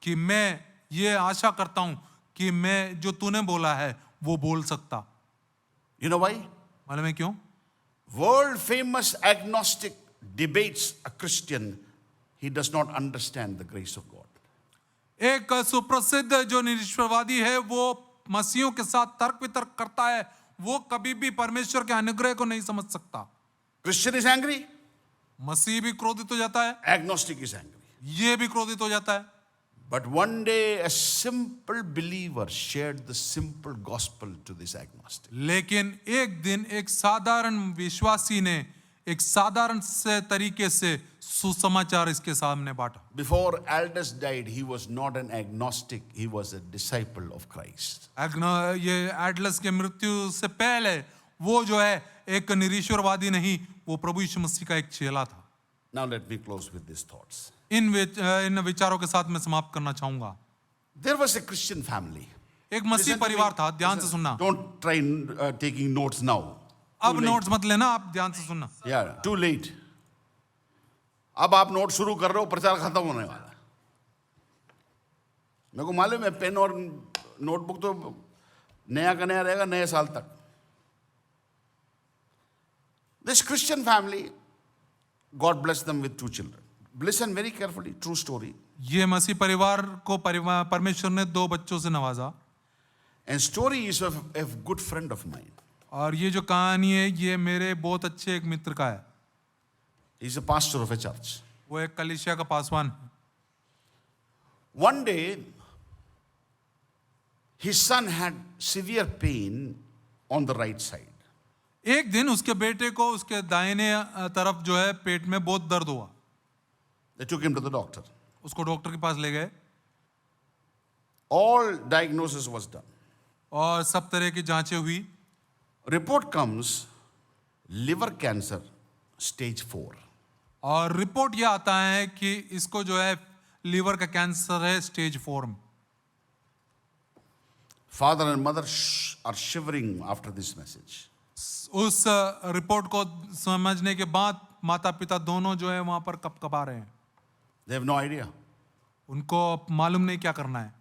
कि मैं ये आशा करता हूं कि मैं जो तूने बोला है वो बोल सकता। You know why? मालूम है क्यों? World famous agnostic debates a Christian, he does not understand the grace of God. एक सुप्रसिद्ध जो निरीश्वरवादी है वो मसीहों के साथ तर्क वितर्क करता है, वो कभी भी परमेश्वर के अनुग्रह को नहीं समझ सकता। Christian is angry, मसीह भी क्रोधित हो जाता है, agnostic is angry. ये भी क्रोधित हो जाता है। But one day a simple believer shared the simple gospel to this agnostic. लेकिन एक दिन एक साधारण विश्वासी ने एक साधारण से तरीके से सुसमाचार इसके सामने बांटा। Before Aldous died, he was not an agnostic, he was a disciple of Christ. ये एडलस के मृत्यु से पहले वो जो है एक निरीश्वरवादी नहीं, वो प्रभु यीशु मसीह का एक चेला था। Now let me close with these thoughts. इन विचारों के साथ मैं समाप्त करना चाहूंगा। There was a Christian family. एक मसीह Listen to परिवार me. था, ध्यान से Listen. सुनना। Don't try taking notes now. अब Too late. नोट्स मत लेना, आप ध्यान से सुनना। Yeah, too late. अब आप नोट शुरू कर रहे हो, प्रचार खत्म होने वाला है। मेरे को मालूम है पेन और नोटबुक तो नया का नया रहेगा नए साल तक। This Christian family, God blessed them with 2 children. Listen very carefully, true story. ये मसीह परिवार को परमेश्वर ने 2 बच्चों से नवाजा। And story is of a good friend of mine. और ये जो कहानी है ये मेरे बहुत अच्छे एक मित्र का है। He's a pastor of a church. वो एक कलीसिया का पासवान है। One day, his son had severe pain on the right side. एक दिन उसके बेटे को उसके दाहिने तरफ जो है पेट में बहुत दर्द हुआ। They took him to the doctor. उसको डॉक्टर के पास ले गए All diagnosis was done. और सब तरह की जांचें हुई। Report comes, liver cancer, stage 4. और रिपोर्ट ये आता है कि इसको जो है लीवर का कैंसर है स्टेज 4 में। Father and mother are shivering after this message. उस रिपोर्ट को समझने के बाद माता पिता दोनों जो है वहां पर कपकपा रहे हैं। They have no idea. उनको मालूम नहीं क्या करना है।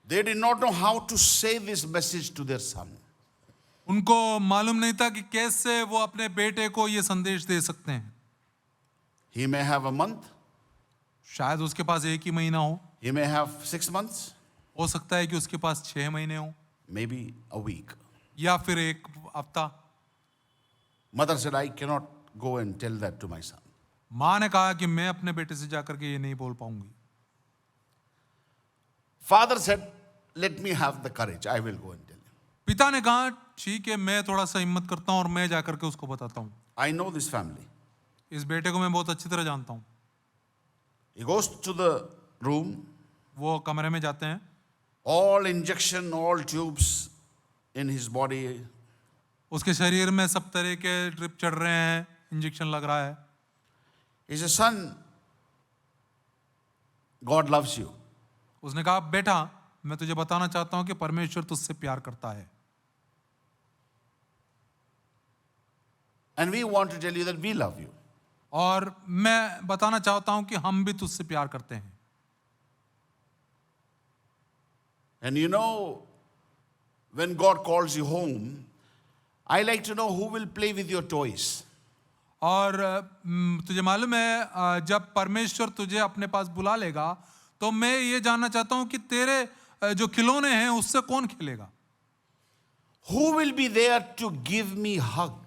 They did not know how to say this message to their son. उनको मालूम नहीं था कि कैसे वो अपने बेटे को ये संदेश दे सकते हैं। He may have a month, शायद उसके पास 1 ही महीना हो, he may have 6 months, हो सकता है कि उसके पास 6 महीने हो maybe a week. या फिर 1 हफ्ता। Mother said, I cannot go and tell that to my son. माँ ने कहा कि मैं अपने बेटे से जाकर के ये नहीं बोल पाऊंगी। Father said, let me have the courage, I will go and tell him. पिता ने कहा ठीक है मैं थोड़ा सा हिम्मत करता हूँ और मैं जाकर के उसको बताता हूँ। I know this family. इस बेटे को मैं बहुत अच्छी तरह जानता हूँ। He goes to the room, वो कमरे में जाते हैं, all injection, all tubes in his body. उसके शरीर में सब तरह के ड्रिप चढ़ रहे हैं, इंजेक्शन लग रहा है। He says, son, God loves you. उसने कहा बेटा मैं तुझे बताना चाहता हूँ कि परमेश्वर तुझसे प्यार करता है। And we want to tell you that we love you. और मैं बताना चाहता हूँ कि हम भी तुझसे प्यार करते हैं। And you know, when God calls you home, I like to know who will play with your toys. और तुझे मालूम है जब परमेश्वर तुझे अपने पास बुला लेगा तो मैं ये जानना चाहता हूँ कि तेरे जो खिलौने हैं उससे कौन खेलेगा। Who will be there to give me hug?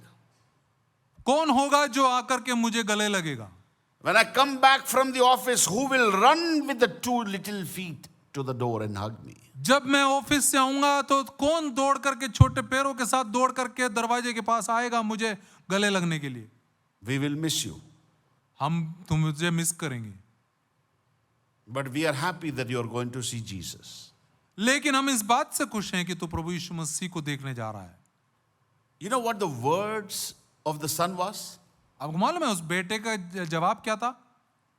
कौन होगा जो आकर के मुझे गले लगेगा। When I come back from the office, who will run with the 2 little feet to the door and hug me? जब मैं ऑफिस से आऊंगा तो कौन दौड़ करके छोटे पैरों के साथ दौड़ करके दरवाजे के पास आएगा मुझे गले लगने के लिए। We will miss you. हम तुझे मिस करेंगे। But we are happy that you are going to see Jesus. लेकिन हम इस बात से खुश हैं कि तू प्रभु यीशु मसीह को देखने जा रहा है। You know what the words of the son was? आपको मालूम है उस बेटे का जवाब क्या था?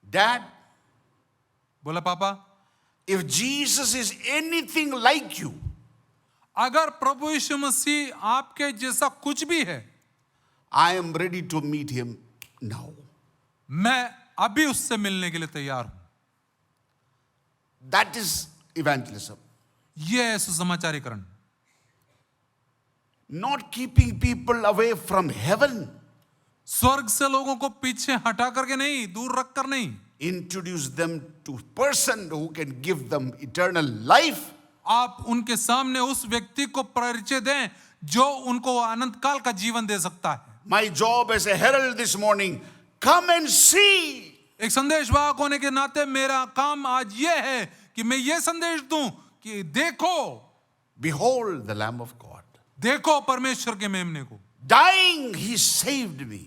Dad, बोला पापा if Jesus is anything like you, अगर प्रभु यीशु मसीह आपके जैसा कुछ भी है, I am ready to meet him now. मैं अभी उससे मिलने के लिए तैयार हूं। That is evangelism. ये है सुसमाचारीकरण। Not keeping people away from heaven. स्वर्ग से लोगों को पीछे हटा करके नहीं, दूर रख कर नहीं, Introduce them to person who can give them eternal life. आप उनके सामने उस व्यक्ति को परिचय दें जो उनको अनंत काल का जीवन दे सकता है। My job as a herald this morning, come and see. एक संदेशवाहक होने के नाते मेरा काम आज ये है कि मैं ये संदेश दूं कि देखो, Behold the Lamb of God. देखो परमेश्वर के मेमने को। Dying, he saved me.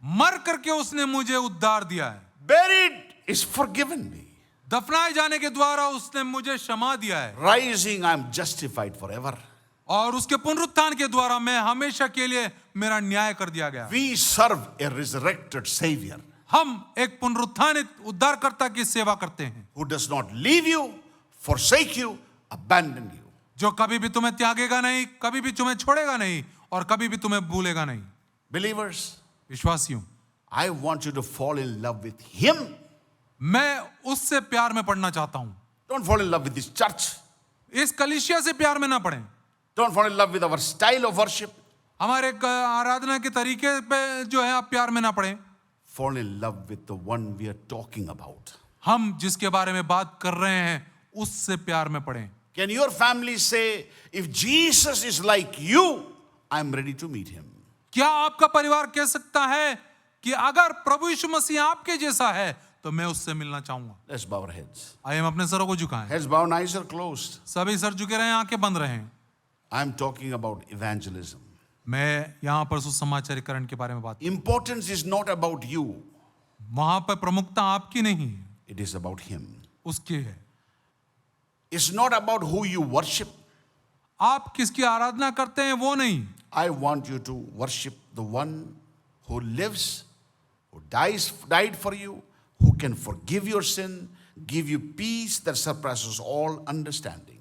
मर करके उसने मुझे उद्धार दिया है। Buried, is forgiven me. दफनाए जाने के द्वारा उसने मुझे क्षमा दिया है। Rising, I am justified forever. और उसके पुनरुत्थान के द्वारा मैं हमेशा के लिए मेरा न्याय कर दिया गया। We serve a resurrected Savior हम एक पुनरुत्थानित उद्धारकर्ता की सेवा करते हैं who does not leave you, forsake you, abandon you. जो कभी भी तुम्हें त्यागेगा नहीं, कभी भी तुम्हें छोड़ेगा नहीं और कभी भी तुम्हें भूलेगा नहीं। Believers, विश्वासियों, I want you to fall in love with Him. मैं उससे प्यार में पड़ना चाहता हूं। Don't fall in love with this church. इस कलीसिया से प्यार में ना पड़ें। Don't fall in love with our style of worship. हमारे आराधना के तरीके पे जो है आप प्यार में ना पड़ें। Fall in love with the one we are talking about. हम जिसके बारे में बात कर रहे हैं उससे प्यार में पड़ें। Can your family say, if Jesus is like you, I'm ready to meet Him? क्या आपका परिवार कह सकता है कि अगर प्रभु यीशु मसीह आपके जैसा है तो मैं उससे मिलना चाहूंगा? Let's bow our heads. आइए हम अपने सरों को झुकाएं। Heads bowed, eyes are closed. सभी सर झुके रहे, आंखें बंद रहें। I'm talking about evangelism. मैं यहाँ पर सुसमाचारीकरण के बारे में बात। Importance is not about you, वहां पर प्रमुखता आपकी नहीं है, it is about Him. उसकी है। It's not about who you worship. आप किसकी आराधना करते हैं वो नहीं। I want you to worship the one who lives, who died for you, who can forgive your sin, give you peace that surpasses all understanding.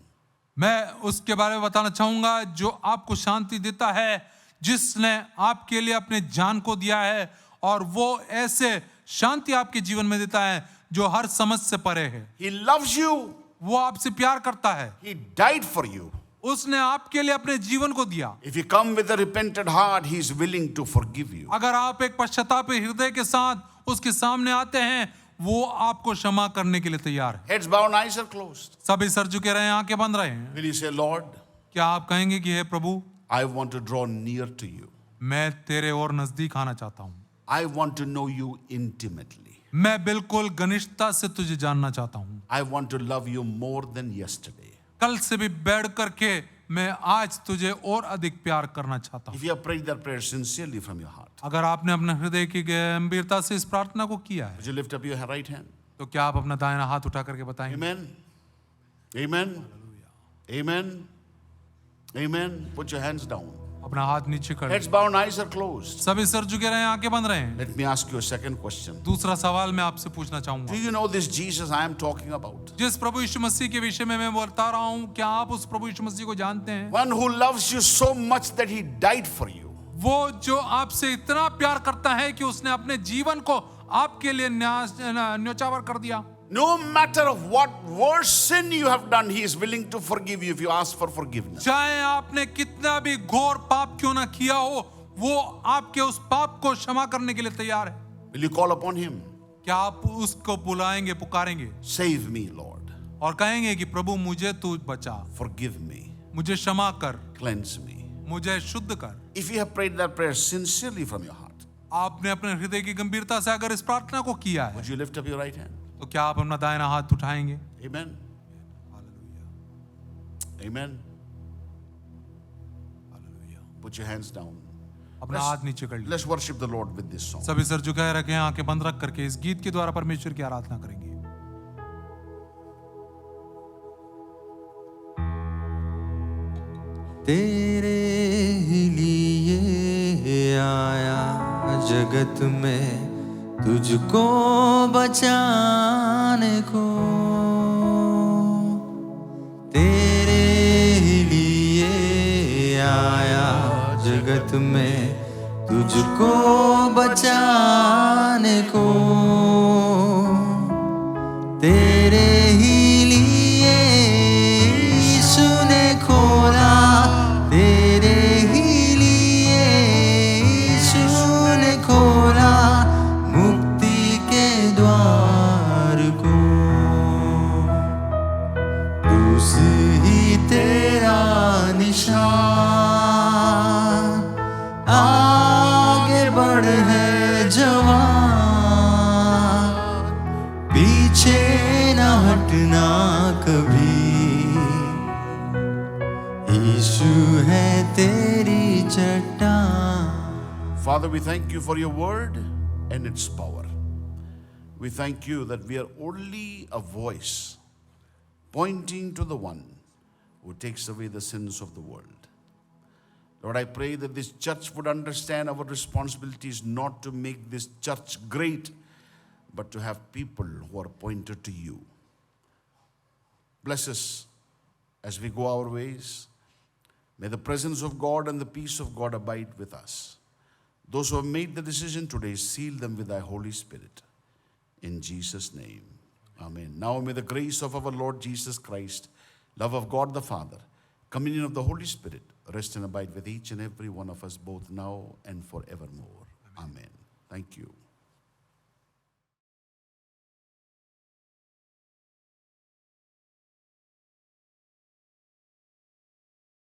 मैं उसके बारे में बताना चाहूंगा जो आपको शांति देता है, जिसने आपके लिए अपने जान को दिया है और वो ऐसे शांति आपके जीवन में देता है जो हर समझ से परे है। He loves you. वो आपसे प्यार करता है। He died for you. उसने आपके लिए अपने जीवन को दिया। If you come with a repentant heart, He is willing to forgive you. अगर आप एक पश्चातापी हृदय के साथ उसके सामने आते हैं, वो आपको क्षमा करने के लिए तैयार है। Heads bowed, eyes are closed. सभी सर झुके रहे, आंखें बंद रहे हैं। Will you say, Lord, क्या आप कहेंगे कि हे प्रभु, I want to draw near to you. मैं तेरे और नजदीक आना चाहता हूँ। I want to know you intimately. मैं बिल्कुल घनिष्ठता से तुझे जानना चाहता हूँ। I want to love you more than yesterday. कल से भी बढ़ करके मैं आज तुझे और अधिक प्यार करना चाहता हूँ। If you have prayed that prayer sincerely from your heart, अगर आपने अपने हृदय की गंभीरता से इस प्रार्थना को किया है would you lift up your right hand? तो क्या आप अपना दाहिना हाथ उठा करके बताएंगे? Amen. Amen. Amen. Amen. Put your hands down. अपना हाथ नीचे कर। Heads bowed, eyes are closed. सभी सर झुके रहे, आंखें बंद रहे। Let me ask you a second question. दूसरा सवाल मैं आपसे पूछना Do चाहूंगा। you know this Jesus I am talking about? जिस प्रभु यीशु मसीह के विषय में मैं बता रहा हूँ, क्या आप उस प्रभु यीशु मसीह को जानते हैं? One who loves you so much that He died for you. वो जो आपसे इतना प्यार करता है कि उसने अपने जीवन को आपके लिए न्योछावर कर दिया। No matter of what worse sin you have done, He is willing to forgive you if you ask for forgiveness. चाहे आपने कितना भी घोर पाप क्यों ना किया हो, वो आपके उस पाप को क्षमा करने के लिए तैयार है। Will you call upon Him? क्या आप उसको बुलाएंगे, पुकारेंगे Save me, Lord. और कहेंगे कि प्रभु मुझे तू बचा, Forgive me. मुझे क्षमा कर, Cleanse me. मुझे शुद्ध कर। If you have prayed that prayer sincerely from your heart, आपने अपने हृदय की गंभीरता से अगर इस प्रार्थना को किया है would you lift up your right hand? तो क्या आप अपना दाहिना हाथ उठाएंगे? Amen. Amen. Put your hands down. अपना हाथ नीचे कर लीजिए। Let's worship the Lord with this song. सभी सर झुकाए रखें, आंखें बंद रख करके इस गीत के द्वारा परमेश्वर की आराधना करेंगे। तेरे ही लिए आया जगत में तुझको बचाने को, तेरे ही लिए आया जगत में तुझको बचाने को, तेरे ही लिए टूटना कभी, यीशु है तेरी चट्टान। Father, we thank you for your word and its power. We thank you that we are only a voice pointing to the one who takes away the sins of the world. Lord, I pray that this church would understand our responsibility is not to make this church great, but to have people who are pointed to you. Bless us as we go our ways. May the presence of God and the peace of God abide with us. Those who have made the decision today, seal them with thy Holy Spirit. In Jesus' name, amen. Now may the grace of our Lord Jesus Christ, love of God the Father, communion of the Holy Spirit, rest and abide with each and every one of us, both now and forevermore. Amen. Thank you.